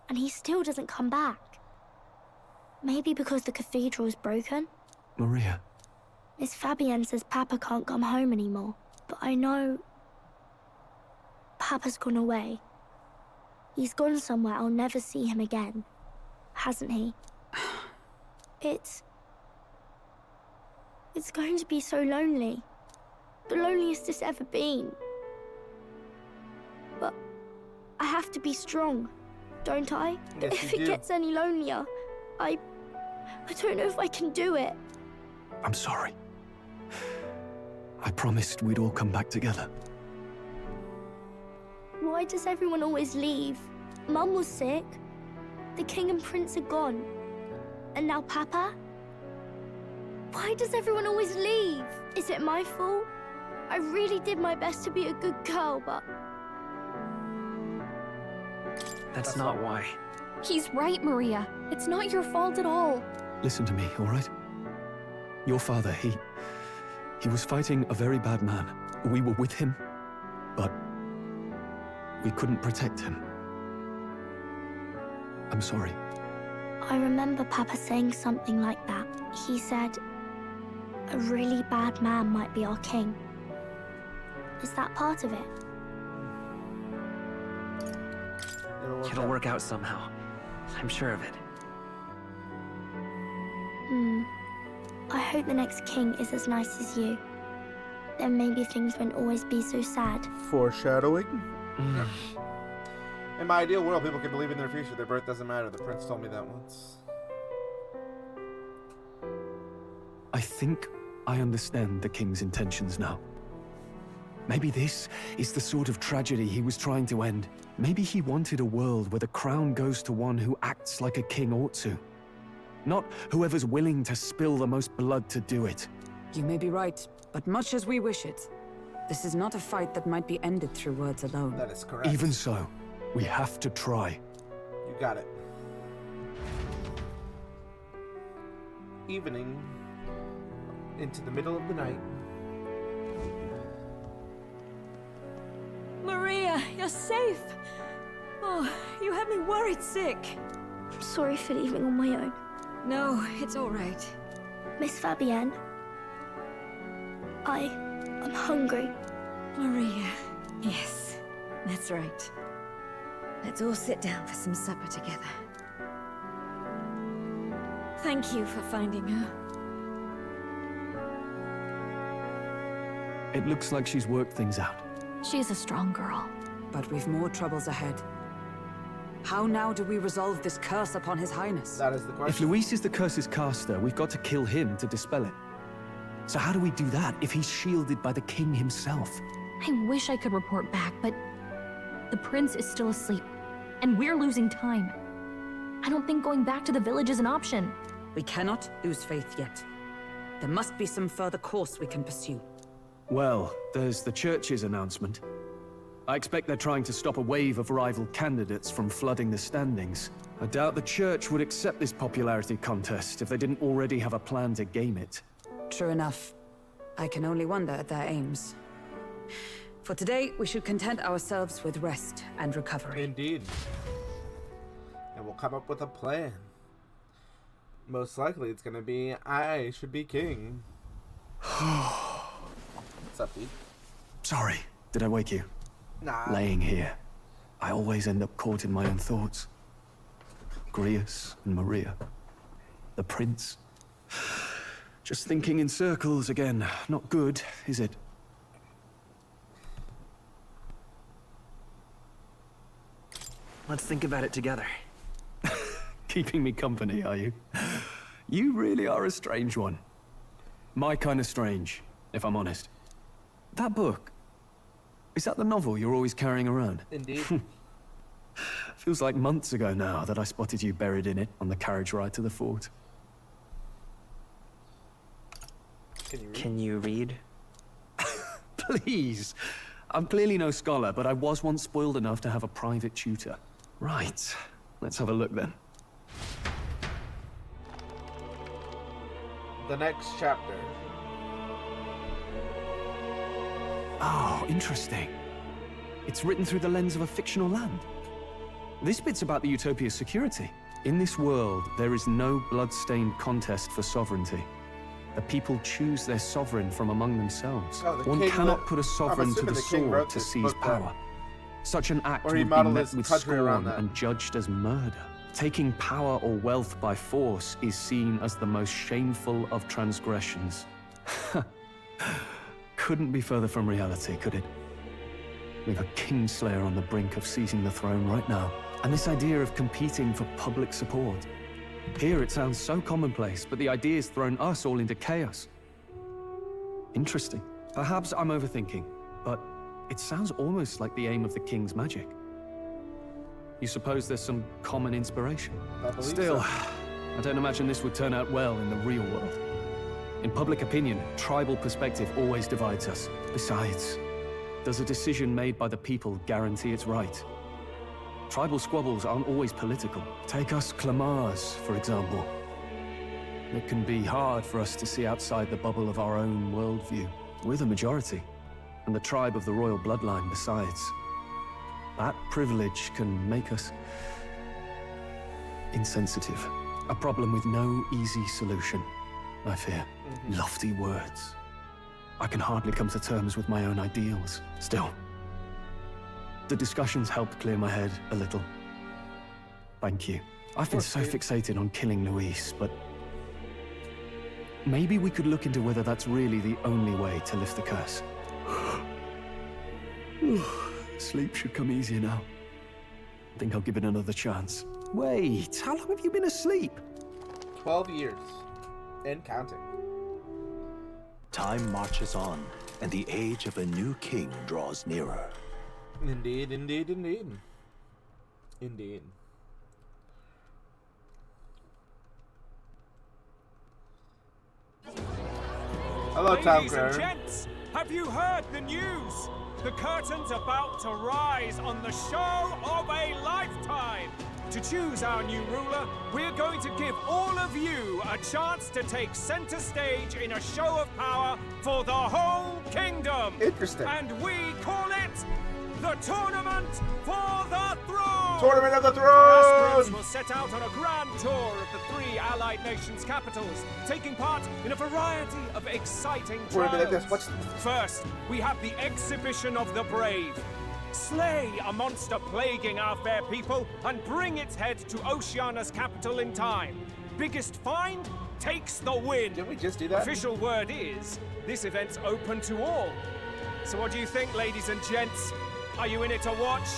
Speaker 3: And he still doesn't come back. Maybe because the cathedral's broken?
Speaker 13: Maria.
Speaker 3: Miss Fabienne says Papa can't come home anymore. But I know... Papa's gone away. He's gone somewhere I'll never see him again. Hasn't he? It's going to be so lonely. The loneliest it's ever been. But I have to be strong, don't I?
Speaker 1: Yes,
Speaker 3: if it gets any lonelier, I don't know if I can do it.
Speaker 13: I'm sorry. I promised we'd all come back together.
Speaker 3: Why does everyone always leave? Mum was sick. The king and prince are gone. And now Papa? Why does everyone always leave? Is it my fault? I really did my best to be a good girl, but...
Speaker 15: That's not why.
Speaker 14: He's right, Maria. It's not your fault at all.
Speaker 13: Listen to me, all right? Your father, he was fighting a very bad man. We were with him, but we couldn't protect him. I'm sorry.
Speaker 3: I remember Papa saying something like that. He said, a really bad man might be our king. Is that part of it?
Speaker 15: It'll work out somehow. I'm sure of it.
Speaker 3: I hope the next king is as nice as you. Then maybe things won't always be so sad.
Speaker 1: Foreshadowing? In my ideal world, people can believe in their future. Their birth doesn't matter. The prince told me that once.
Speaker 13: I think I understand the king's intentions now. Maybe this is the sort of tragedy he was trying to end. Maybe he wanted a world where the crown goes to one who acts like a king ought to. Not whoever's willing to spill the most blood to do it.
Speaker 12: You may be right, but much as we wish it, this is not a fight that might be ended through words alone.
Speaker 1: That is correct.
Speaker 13: Even so, we have to try.
Speaker 1: You got it. Evening. Into the middle of the night.
Speaker 14: Maria, you're safe. Oh, you had me worried sick.
Speaker 3: I'm sorry for leaving on my own.
Speaker 14: No, it's all right.
Speaker 3: Miss Fabienne, I'm hungry.
Speaker 14: Maria, yes, that's right. Let's all sit down for some supper together. Thank you for finding her.
Speaker 13: It looks like she's worked things out.
Speaker 14: She's a strong girl.
Speaker 12: But we've more troubles ahead. How now do we resolve this curse upon His Highness?
Speaker 1: That is the question.
Speaker 13: If Luis is the curse's caster, we've got to kill him to dispel it. So how do we do that if he's shielded by the king himself?
Speaker 16: I wish I could report back, but the prince is still asleep, and we're losing time. I don't think going back to the village is an option.
Speaker 12: We cannot lose faith yet. There must be some further course we can pursue.
Speaker 13: Well, there's the church's announcement. I expect they're trying to stop a wave of rival candidates from flooding the standings. I doubt the church would accept this popularity contest if they didn't already have a plan to game it.
Speaker 12: True enough. I can only wonder at their aims. For today, we should content ourselves with rest and recovery.
Speaker 1: Indeed. And we'll come up with a plan. Most likely it's gonna be, I should be king. What's up, dude?
Speaker 13: Sorry, did I wake you?
Speaker 1: Nah.
Speaker 13: Laying here, I always end up caught in my own thoughts. Grius and Maria. The prince. Just thinking in circles again. Not good, is it?
Speaker 15: Let's think about it together.
Speaker 13: Keeping me company, are you? You really are a strange one. My kind of strange, if I'm honest. That book, is that the novel you're always carrying around?
Speaker 1: Indeed.
Speaker 13: Feels like months ago now that I spotted you buried in it on the carriage ride to the fort.
Speaker 15: Can you read?
Speaker 13: Please. I'm clearly no scholar, but I was once spoiled enough to have a private tutor. Right. Let's have a look then.
Speaker 1: The next chapter.
Speaker 13: Oh, interesting. It's written through the lens of a fictional land. This bit's about the Utopia's security. In this world, there is no blood-stained contest for sovereignty. The people choose their sovereign from among themselves.
Speaker 1: Oh,
Speaker 13: One cannot put a sovereign to the sword to seize power. Such an act would be met with scorn and judged as murder. Taking power or wealth by force is seen as the most shameful of transgressions. Couldn't be further from reality, could it? We've a kingslayer on the brink of seizing the throne right now. And this idea of competing for public support. Here it sounds so commonplace, but the idea's thrown us all into chaos. Interesting. Perhaps I'm overthinking, but it sounds almost like the aim of the king's magic. You suppose there's some common inspiration? Still, I don't imagine this would turn out well in the real world. In public opinion, tribal perspective always divides us. Besides, does a decision made by the people guarantee it's right? Tribal squabbles aren't always political. Take us Clamars, for example. It can be hard for us to see outside the bubble of our own worldview. We're the majority, and the tribe of the royal bloodline besides. That privilege can make us insensitive. A problem with no easy solution, I fear. Lofty words. I can hardly come to terms with my own ideals. Still, the discussions helped clear my head a little. Thank you. I've been so fixated on killing Luis, but maybe we could look into whether that's really the only way to lift the curse. Sleep should come easier now. I think I'll give it another chance. Wait, how long have you been asleep?
Speaker 1: 12 years. And counting.
Speaker 6: Time marches on, and the age of a new king draws nearer.
Speaker 1: Indeed, indeed, indeed. Indeed. Hello, Town
Speaker 8: Ladies and gents, have you heard the news? The curtain's about to rise on the show of a lifetime. To choose our new ruler, we're going to give all of you a chance to take center stage in a show of power for the whole kingdom.
Speaker 1: Interesting.
Speaker 8: And we call it the Tournament for the Throne!
Speaker 1: Tournament of the Throne!
Speaker 8: Our aspirants will set out on a grand tour of the 3 allied nations' capitals, taking part in a variety of exciting trials. First, we have the Exhibition of the Brave. Slay a monster plaguing our fair people and bring its head to Oceania's capital in time. Biggest find takes the win.
Speaker 1: Did we just do that?
Speaker 8: Official word is, this event's open to all. So what do you think, ladies and gents? Are you in it to watch,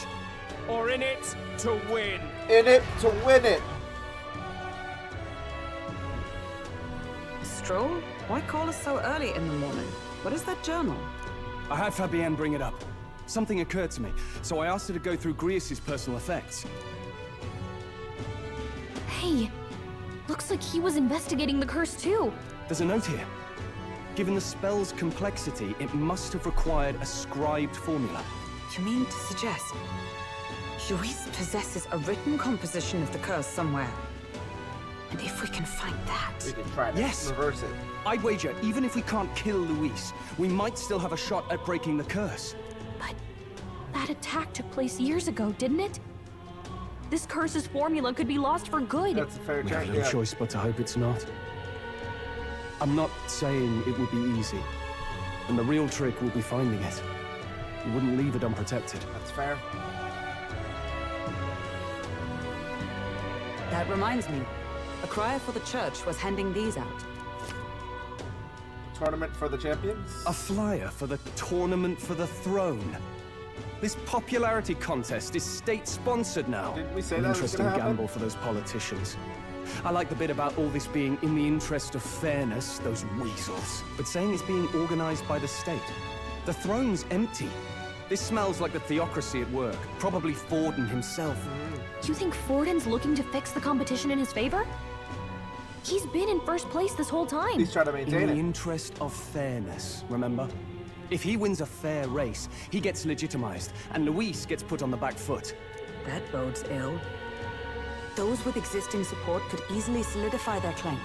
Speaker 8: or in it to win?
Speaker 1: In it to win it.
Speaker 12: Stroll? Why call us so early in the morning? What is that journal?
Speaker 13: I had Fabienne bring it up. Something occurred to me, so I asked her to go through Grius' personal effects.
Speaker 16: Hey, looks like he was investigating the curse too.
Speaker 13: There's a note here. Given the spell's complexity, it must have required a scribed formula.
Speaker 12: You mean to suggest Luis possesses a written composition of the curse somewhere? And if we can find that...
Speaker 1: We can try to reverse it.
Speaker 13: I'd wager, even if we can't kill Luis, we might still have a shot at breaking the curse.
Speaker 16: That attack took place years ago, didn't it? This curse's formula could be lost for good.
Speaker 1: That's a fair
Speaker 13: We have no choice but to hope it's not. I'm not saying it would be easy. And the real trick will be finding it. We wouldn't leave it unprotected.
Speaker 1: That's fair.
Speaker 12: That reminds me. A crier for the church was handing these out.
Speaker 1: Tournament for the champions?
Speaker 13: A flyer for the Tournament for the Throne. This popularity contest is state-sponsored now.
Speaker 1: Didn't we say that
Speaker 13: An
Speaker 1: was
Speaker 13: interesting
Speaker 1: gonna happen?
Speaker 13: gamble for those politicians. I like the bit about all this being in the interest of fairness, those weasels. But saying it's being organized by the state. The throne's empty. This smells like the theocracy at work. Probably Forden himself.
Speaker 16: You think Forden's looking to fix the competition in his favor? He's been in first place this whole time.
Speaker 1: He's trying to maintain
Speaker 13: in
Speaker 1: it.
Speaker 13: the interest of fairness, remember? If he wins a fair race, he gets legitimized, and Luis gets put on the back foot.
Speaker 12: That bodes ill. Those with existing support could easily solidify their claim.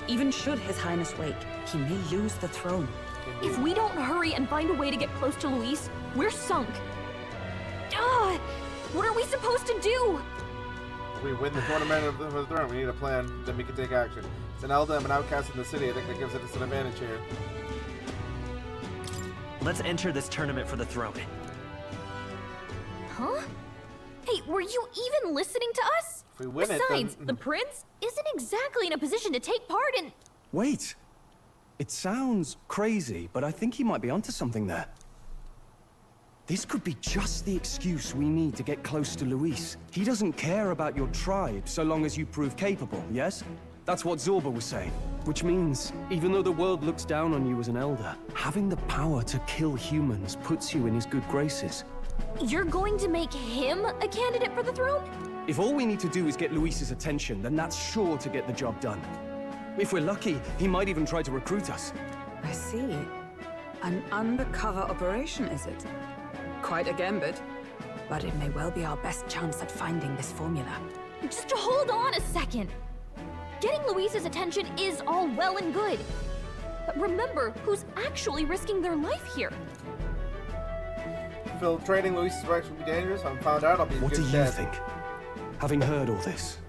Speaker 12: Even should His Highness wake, he may lose the throne.
Speaker 16: If we don't hurry and find a way to get close to Luis, we're sunk. What are we supposed to do?
Speaker 1: We win the tournament of the throne. We need a plan, then we can take action. Zelda, I'm an outcast in the city. I think that gives us an advantage here.
Speaker 15: Let's enter this tournament for the throne.
Speaker 16: Huh? Hey, were you even listening to us?
Speaker 1: If we win
Speaker 16: Besides,
Speaker 1: it, then...
Speaker 16: the prince isn't exactly in a position to take part in...
Speaker 13: Wait. It sounds crazy, but I think he might be onto something there. This could be just the excuse we need to get close to Luis. He doesn't care about your tribe so long as you prove capable, yes? That's what Zorba was saying. Which means, even though the world looks down on you as an elder, having the power to kill humans puts you in his good graces.
Speaker 16: You're going to make him a candidate for the throne?
Speaker 13: If all we need to do is get Luis's attention, then that's sure to get the job done. If we're lucky, he might even try to recruit us.
Speaker 12: I see. An undercover operation, is it? Quite a gambit. But it may well be our best chance at finding this formula.
Speaker 16: Just hold on a second. Getting Luis's attention is all well and good. But remember who's actually risking their life here.
Speaker 1: Infiltrating Luis's ranks would be dangerous. If I'm found out, I'll be
Speaker 13: What do you think? Having heard all this,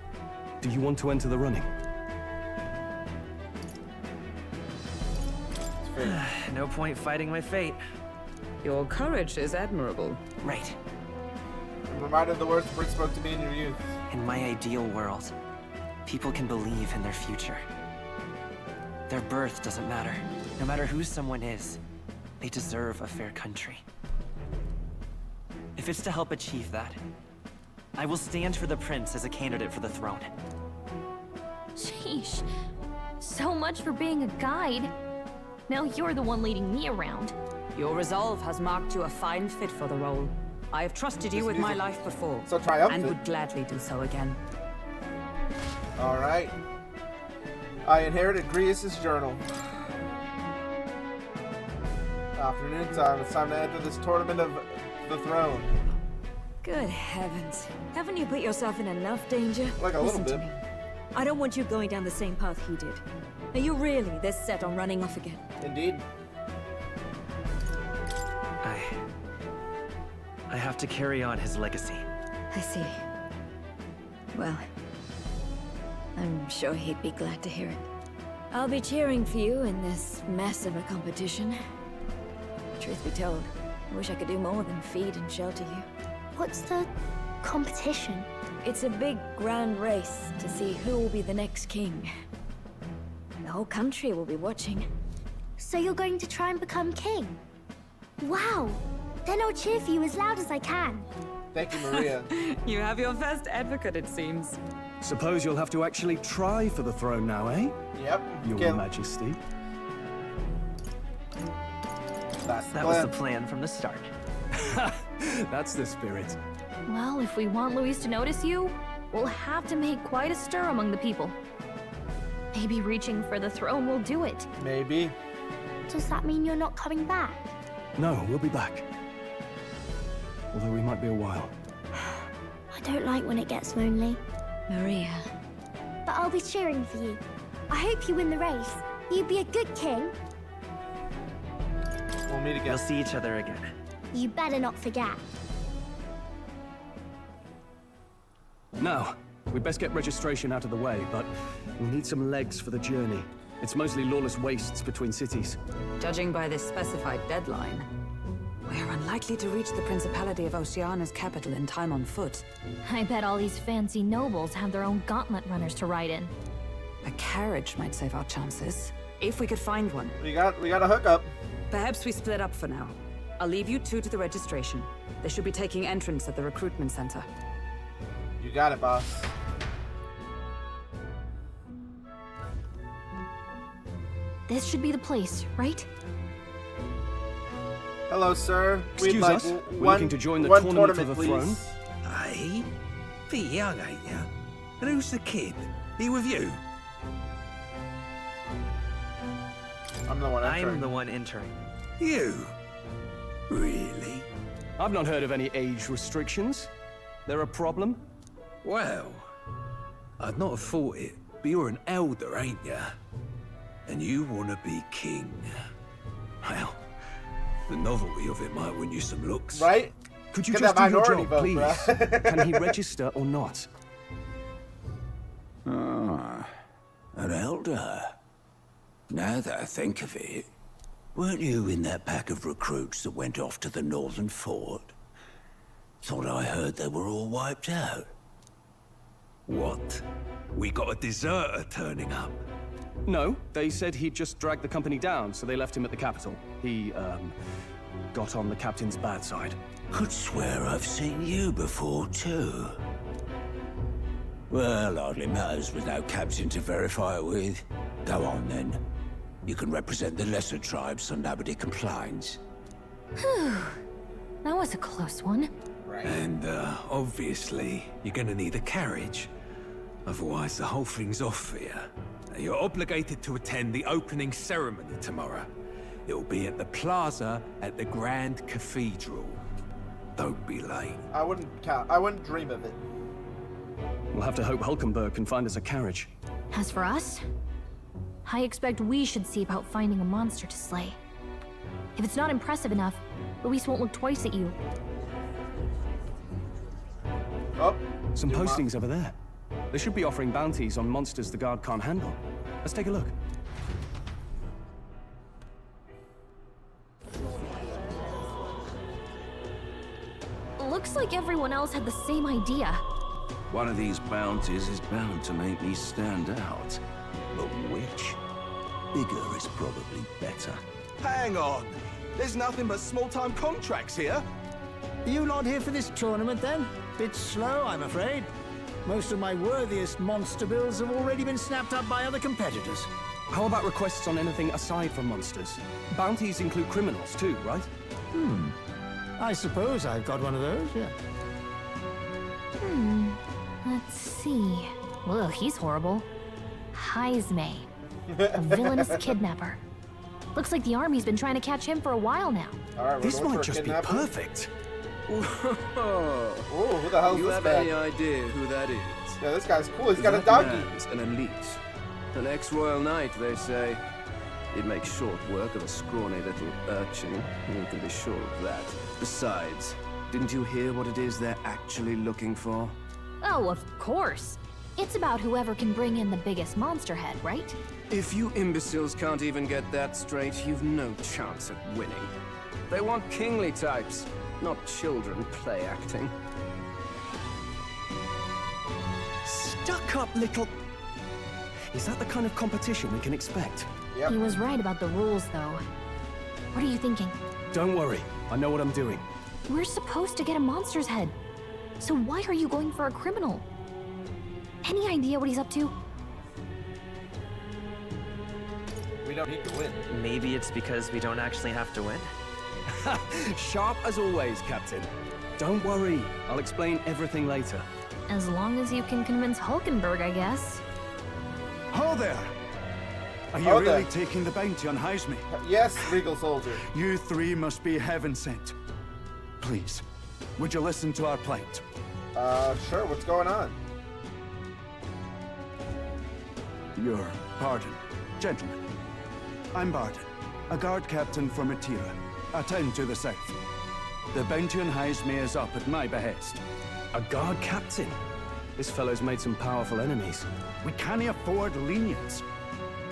Speaker 13: do you want to enter the running?
Speaker 15: No point fighting my fate.
Speaker 12: Your courage is admirable.
Speaker 15: Right.
Speaker 1: I'm reminded of the words the prince spoke to me in your youth.
Speaker 15: In my ideal world, people can believe in their future. Their birth doesn't matter. No matter who someone is, they deserve a fair country. If it's to help achieve that, I will stand for the prince as a candidate for the throne.
Speaker 16: Sheesh. So much for being a guide. Now you're the one leading me around.
Speaker 12: Your resolve has marked you a fine fit for the role. I have trusted you with my life before,
Speaker 1: so triumphant,
Speaker 12: and would gladly do so again.
Speaker 1: All right. I inherited Grievous' journal. Afternoon time. It's time to enter this tournament of the throne.
Speaker 14: Good heavens. Haven't you put yourself in enough danger?
Speaker 1: Like a little
Speaker 14: Listen
Speaker 1: bit.
Speaker 14: to me. I don't want you going down the same path he did. Are you really this set on running off again?
Speaker 1: Indeed.
Speaker 15: I have to carry on his legacy.
Speaker 14: I see. Well, I'm sure he'd be glad to hear it. I'll be cheering for you in this mess of a competition. Truth be told, I wish I could do more than feed and shelter you.
Speaker 3: What's the competition?
Speaker 14: It's a big, grand race to see who will be the next king. The whole country will be watching.
Speaker 3: So you're going to try and become king? Wow! Then I'll cheer for you as loud as I can.
Speaker 1: Thank you, Maria.
Speaker 12: You have your first advocate, it seems.
Speaker 13: Suppose you'll have to actually try for the throne now, eh?
Speaker 1: Yep.
Speaker 13: Your Majesty.
Speaker 15: That was the plan from the start.
Speaker 13: That's the spirit.
Speaker 16: Well, if we want Luis to notice you, we'll have to make quite a stir among the people. Maybe reaching for the throne will do it.
Speaker 1: Maybe.
Speaker 3: Does that mean you're not coming back?
Speaker 13: No, we'll be back. Although we might be a while.
Speaker 3: I don't like when it gets lonely.
Speaker 14: Maria.
Speaker 3: But I'll be cheering for you. I hope you win the race. You'd be a good king.
Speaker 1: We'll meet again.
Speaker 15: We'll see each other again.
Speaker 3: You better not forget.
Speaker 13: Now, we'd best get registration out of the way, but we need some legs for the journey. It's mostly lawless wastes between cities.
Speaker 12: Judging by this specified deadline, we're unlikely to reach the Principality of Oceana's capital in time on foot.
Speaker 16: I bet all these fancy nobles have their own gauntlet runners to ride in.
Speaker 12: A carriage might save our chances, if we could find one.
Speaker 1: We got a hookup.
Speaker 12: Perhaps we split up for now. I'll leave you two to the registration. They should be taking entrance at the recruitment center.
Speaker 1: You got it, boss.
Speaker 16: This should be the place, right?
Speaker 1: Hello, sir.
Speaker 13: Excuse us? We're looking to join the
Speaker 1: one
Speaker 13: tournament for the
Speaker 1: please.
Speaker 13: throne.
Speaker 17: Aye? Bit young, ain't ya? And who's the kid? He with you?
Speaker 1: I'm the one entering.
Speaker 15: I'm the one entering.
Speaker 17: You? Really?
Speaker 13: I've not heard of any age restrictions. There a problem?
Speaker 17: Well, I'd not have thought it, but you're an elder, ain't ya? And you want to be king. Well, the novelty of it might win you some looks.
Speaker 1: Right?
Speaker 13: Could you
Speaker 1: Get
Speaker 13: just
Speaker 1: that
Speaker 13: do your
Speaker 1: minority
Speaker 13: job,
Speaker 1: vote,
Speaker 13: please?
Speaker 1: bruh.
Speaker 13: Can he register or not?
Speaker 17: Ah, an elder. Now that I think of it, weren't you in that pack of recruits that went off to the northern fort? Thought I heard they were all wiped out. What? We got a deserter turning up?
Speaker 13: No, they said he'd just dragged the company down, so they left him at the capital. He, got on the captain's bad side.
Speaker 17: Could swear I've seen you before, too. Well, hardly matters with no captain to verify it with. Go on, then. You can represent the lesser tribes so nobody complains.
Speaker 16: Whew. That was a close one.
Speaker 1: Right.
Speaker 17: And, obviously, you're gonna need a carriage. Otherwise, the whole thing's off for you. You're obligated to attend the opening ceremony tomorrow. It'll be at the plaza at the Grand Cathedral. Don't be late.
Speaker 1: I wouldn't dream of it.
Speaker 13: We'll have to hope Hulkenberg can find us a carriage.
Speaker 16: As for us, I expect we should see about finding a monster to slay. If it's not impressive enough, Luis won't look twice at you.
Speaker 1: Oh,
Speaker 13: Some postings over there. They should be offering bounties on monsters the guard can't handle. Let's take a look.
Speaker 16: Looks like everyone else had the same idea.
Speaker 18: One of these bounties is bound to make me stand out.
Speaker 11: But which? Bigger is probably better.
Speaker 10: Hang on. There's nothing but small-time contracts here.
Speaker 19: You not here for this tournament, then? Bit slow, I'm afraid. Most of my worthiest monster bills have already been snapped up by other competitors.
Speaker 13: How about requests on anything aside from monsters? Bounties include criminals too, right?
Speaker 19: I suppose I've got one of those, yeah.
Speaker 16: Let's see. Ugh, he's horrible. Heisme. A villainous kidnapper. Looks like the army's been trying to catch him for a while now.
Speaker 1: Alright,
Speaker 13: this might just be perfect.
Speaker 18: Whoa.
Speaker 1: Oh, who the hell is
Speaker 18: You
Speaker 1: this
Speaker 18: have
Speaker 1: guy?
Speaker 18: any idea who that is?
Speaker 1: Yeah, this guy's cool. He's got a doggy.
Speaker 18: Man's an elite. An ex-royal knight, they say. It makes short work of a scrawny little urchin. You can be sure of that. Besides, didn't you hear what it is they're actually looking for?
Speaker 16: Oh, of course. It's about whoever can bring in the biggest monster head, right?
Speaker 18: If you imbeciles can't even get that straight, you've no chance at winning. They want kingly types, not children play acting.
Speaker 13: Stuck-up little... Is that the kind of competition we can expect?
Speaker 1: Yep.
Speaker 16: He was right about the rules, though. What are you thinking?
Speaker 13: Don't worry, I know what I'm doing.
Speaker 16: We're supposed to get a monster's head. So why are you going for a criminal? Any idea what he's up to?
Speaker 1: We don't need to win.
Speaker 15: Maybe it's because we don't actually have to win?
Speaker 13: Sharp as always, Captain. Don't worry, I'll explain everything later.
Speaker 16: As long as you can convince Hulkenberg, I guess.
Speaker 20: Ho there! Are you
Speaker 1: Ho
Speaker 20: really
Speaker 1: there.
Speaker 20: taking the bounty on Heisme?
Speaker 1: Yes, Regal Soldier.
Speaker 20: You three must be heaven sent. Please, would you listen to our plight?
Speaker 1: Sure, what's going on?
Speaker 20: Your pardon, gentlemen. I'm Barton, a guard captain for Matira, a town to the south. The bounty on Heisme is up at my behest.
Speaker 13: A guard captain? This fellow's made some powerful enemies.
Speaker 20: We can't afford lenience.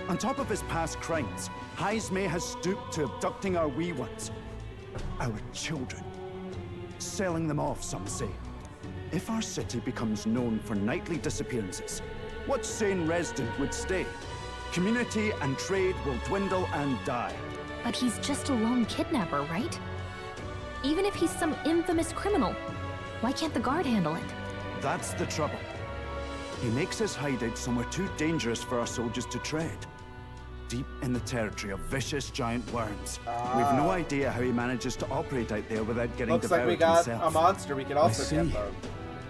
Speaker 20: On top of his past crimes, Heisme has stooped to abducting our wee ones. Our children. Selling them off, some say. If our city becomes known for nightly disappearances, what sane resident would stay? Community and trade will dwindle and die.
Speaker 16: But he's just a lone kidnapper, right? Even if he's some infamous criminal, why can't the guard handle it?
Speaker 20: That's the trouble. He makes his hideout somewhere too dangerous for our soldiers to tread. deep in the territory of vicious giant worms. We've no idea how he manages to operate out there without getting
Speaker 1: Looks like
Speaker 20: devoured
Speaker 1: we got
Speaker 20: himself.
Speaker 1: a monster we can also
Speaker 13: see.
Speaker 1: get, though.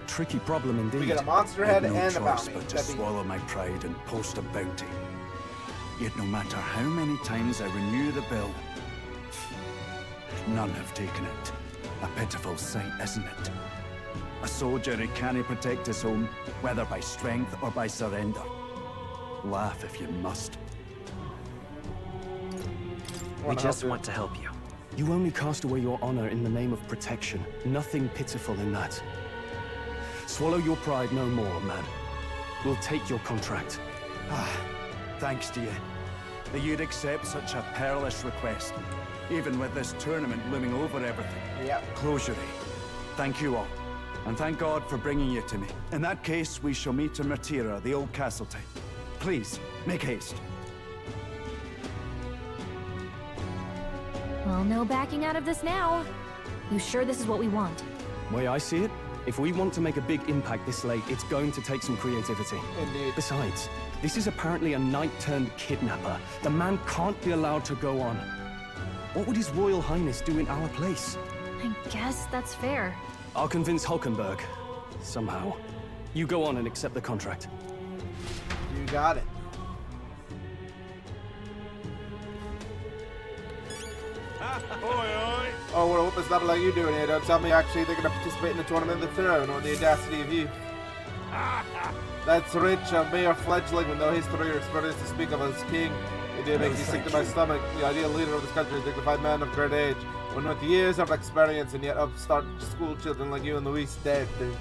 Speaker 13: Tricky problem indeed.
Speaker 1: We get a monster
Speaker 20: I
Speaker 1: head
Speaker 20: had no
Speaker 1: and a
Speaker 20: choice
Speaker 1: bounty.
Speaker 20: but to
Speaker 1: That'd be-
Speaker 20: swallow my pride and post a bounty. Yet no matter how many times I renew the bill, none have taken it. A pitiful sight, isn't it? A soldier who can't protect his home, whether by strength or by surrender. Laugh if you must.
Speaker 15: We just want to help you.
Speaker 13: You only cast away your honor in the name of protection. Nothing pitiful in that. Swallow your pride no more, man. We'll take your contract.
Speaker 20: Thanks to you. That you'd accept such a perilous request, even with this tournament looming over everything.
Speaker 1: Yep.
Speaker 20: Closure. Thank you all. And thank God for bringing you to me. In that case, we shall meet in Martira, the old castle town. Please, make haste.
Speaker 16: Well, no backing out of this now. You sure this is what we want?
Speaker 13: Way I see it, if we want to make a big impact this late, it's going to take some creativity.
Speaker 1: Indeed.
Speaker 13: Besides, this is apparently a knight-turned-kidnapper. The man can't be allowed to go on. What would His Royal Highness do in our place?
Speaker 16: I guess that's fair.
Speaker 13: I'll convince Hulkenberg. Somehow. You go on and accept the contract.
Speaker 1: You got it. Oh, well, I hope it's not like you doing here. Don't tell me actually they're going to participate in the tournament of the throne on the audacity of you. That's rich, a mere fledgling with no history or experience to speak of as king. It did make me sick to my stomach. The ideal leader of this country is a dignified man of great age. One with years of experience and yet upstart school children like you and Luis dead, dude.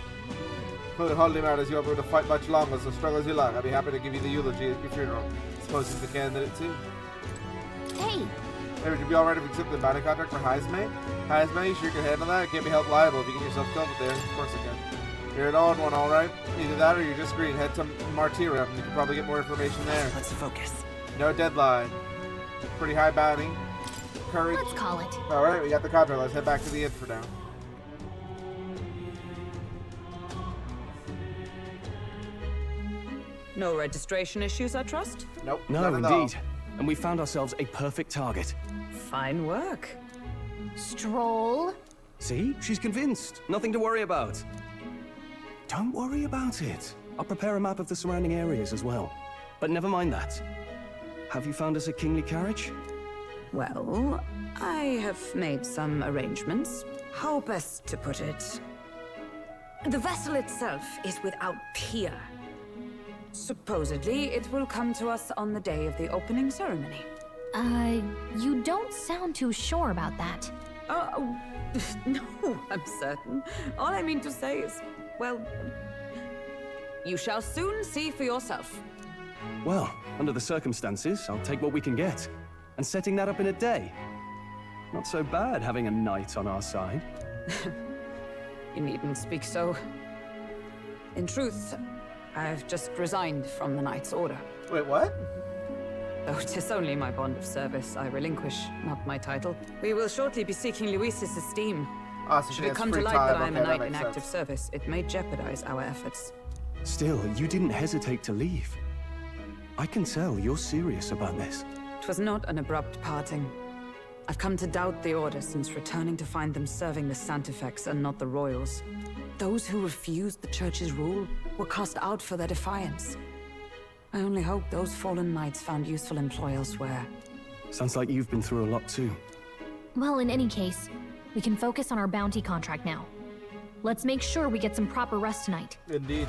Speaker 1: Could hardly matters you are to fight much longer, so struggle as you like. I'd be happy to give you the eulogy at your funeral. I suppose he's the candidate too.
Speaker 16: Hey!
Speaker 1: Hey, would you be alright if we accept the bounty contract for Heismay? Heismay, you sure you can handle that? It can't be held liable if you get yourself killed there. Of course it can. You're an odd one, alright? Either that or you're just green. Head to Martira and you can probably get more information there.
Speaker 15: Let's focus.
Speaker 1: No deadline. Pretty high bounty. Courage.
Speaker 16: Let's call it.
Speaker 1: Alright, we got the contract. Let's head back to the inn for now.
Speaker 12: No registration issues, I trust?
Speaker 1: Nope.
Speaker 13: No, indeed. And we found ourselves a perfect target.
Speaker 12: Fine work.
Speaker 16: Stroll.
Speaker 13: See? She's convinced. Nothing to worry about. Don't worry about it. I'll prepare a map of the surrounding areas as well. But never mind that. Have you found us a kingly carriage?
Speaker 12: Well, I have made some arrangements. How best to put it? The vessel itself is without peer. Supposedly, it will come to us on the day of the opening ceremony.
Speaker 16: You don't sound too sure about that.
Speaker 12: Oh, no, I'm certain. All I mean to say is, well, you shall soon see for yourself.
Speaker 13: Well, under the circumstances, I'll take what we can get. And setting that up in a day. Not so bad having a knight on our side.
Speaker 12: You needn't speak so. In truth, I've just resigned from the Knight's Order.
Speaker 1: Wait, what?
Speaker 12: Though 'tis only my bond of service I relinquish, not my title. We will shortly be seeking Luis's esteem.
Speaker 1: Awesome.
Speaker 12: Should it come to light that I'm a knight in active service, it may jeopardize our efforts.
Speaker 13: Still, you didn't hesitate to leave. I can tell you're serious about this.
Speaker 12: 'Twas not an abrupt parting. I've come to doubt the Order since returning to find them serving the Santifex and not the Royals. Those who refused the Church's rule were cast out for their defiance. I only hope those fallen knights found useful employ elsewhere.
Speaker 13: Sounds like you've been through a lot too.
Speaker 16: Well, in any case, we can focus on our bounty contract now. Let's make sure we get some proper rest tonight.
Speaker 1: Indeed.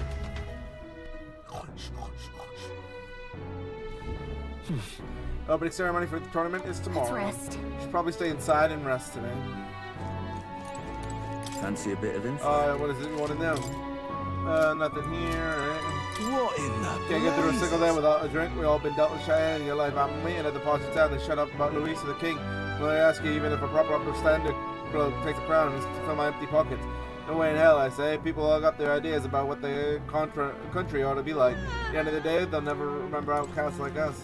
Speaker 1: Opening ceremony for the tournament is tomorrow.
Speaker 16: Let's rest.
Speaker 1: You should probably stay inside and rest today.
Speaker 18: Fancy a bit of info?
Speaker 1: What is it you want to know? Nothing here.
Speaker 18: What in the
Speaker 1: Can't get through a single day without a drink. We all been dealt with shy in your life. I'm meeting at the party town. They shut up about Luis the King. When I ask you, even if a proper upper standard bloke takes a crown and fill my empty pockets. No way in hell, I say. People all got their ideas about what the country ought to be like. At the end of the day, they'll never remember outcasts like us.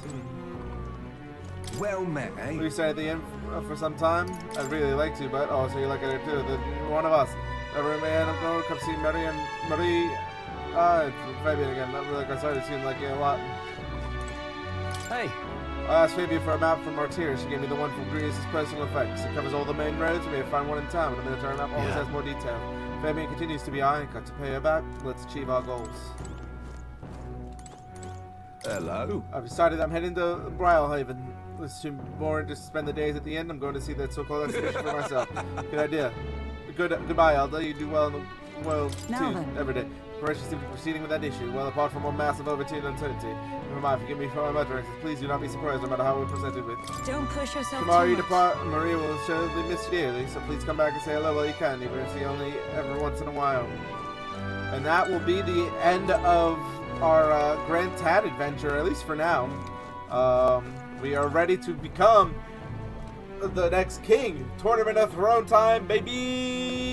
Speaker 18: Well met, eh?
Speaker 1: We stay at the inn for some time. I'd really like to, but oh, so you like it too? One of us. Every man I'm going to come see Marie and Marie. It's Fabian again. Not really. I started seeing like a lot.
Speaker 13: Hey,
Speaker 1: I asked Fabian for a map from Martyr. She gave me the one from Greer's personal effects. It covers all the main roads. We may find one in town, but the military map always has more detail. Fabian continues to be I. Got to pay her back. Let's achieve our goals.
Speaker 17: Hello.
Speaker 1: I've decided I'm heading to Briarhaven. Let's do more just to spend the days at the end. I'm going to see that so-called exhibition for myself. Good idea. Goodbye, Elder. You do well in the world too every day. Preparations seem to be proceeding with that issue. Well, apart from one massive overtune and uncertainty. Never mind, forgive me for my utterances. Please do not be surprised no matter how we're presented with.
Speaker 14: Don't push yourself
Speaker 1: Tomorrow
Speaker 14: too
Speaker 1: you
Speaker 14: much.
Speaker 1: depart, Maria will surely miss you dearly, so please come back and say hello while you can, even if it's only every once in a while. And that will be the end of our Grand Tad adventure, at least for now. We are ready to become the next king. Tournament of Throne time, baby!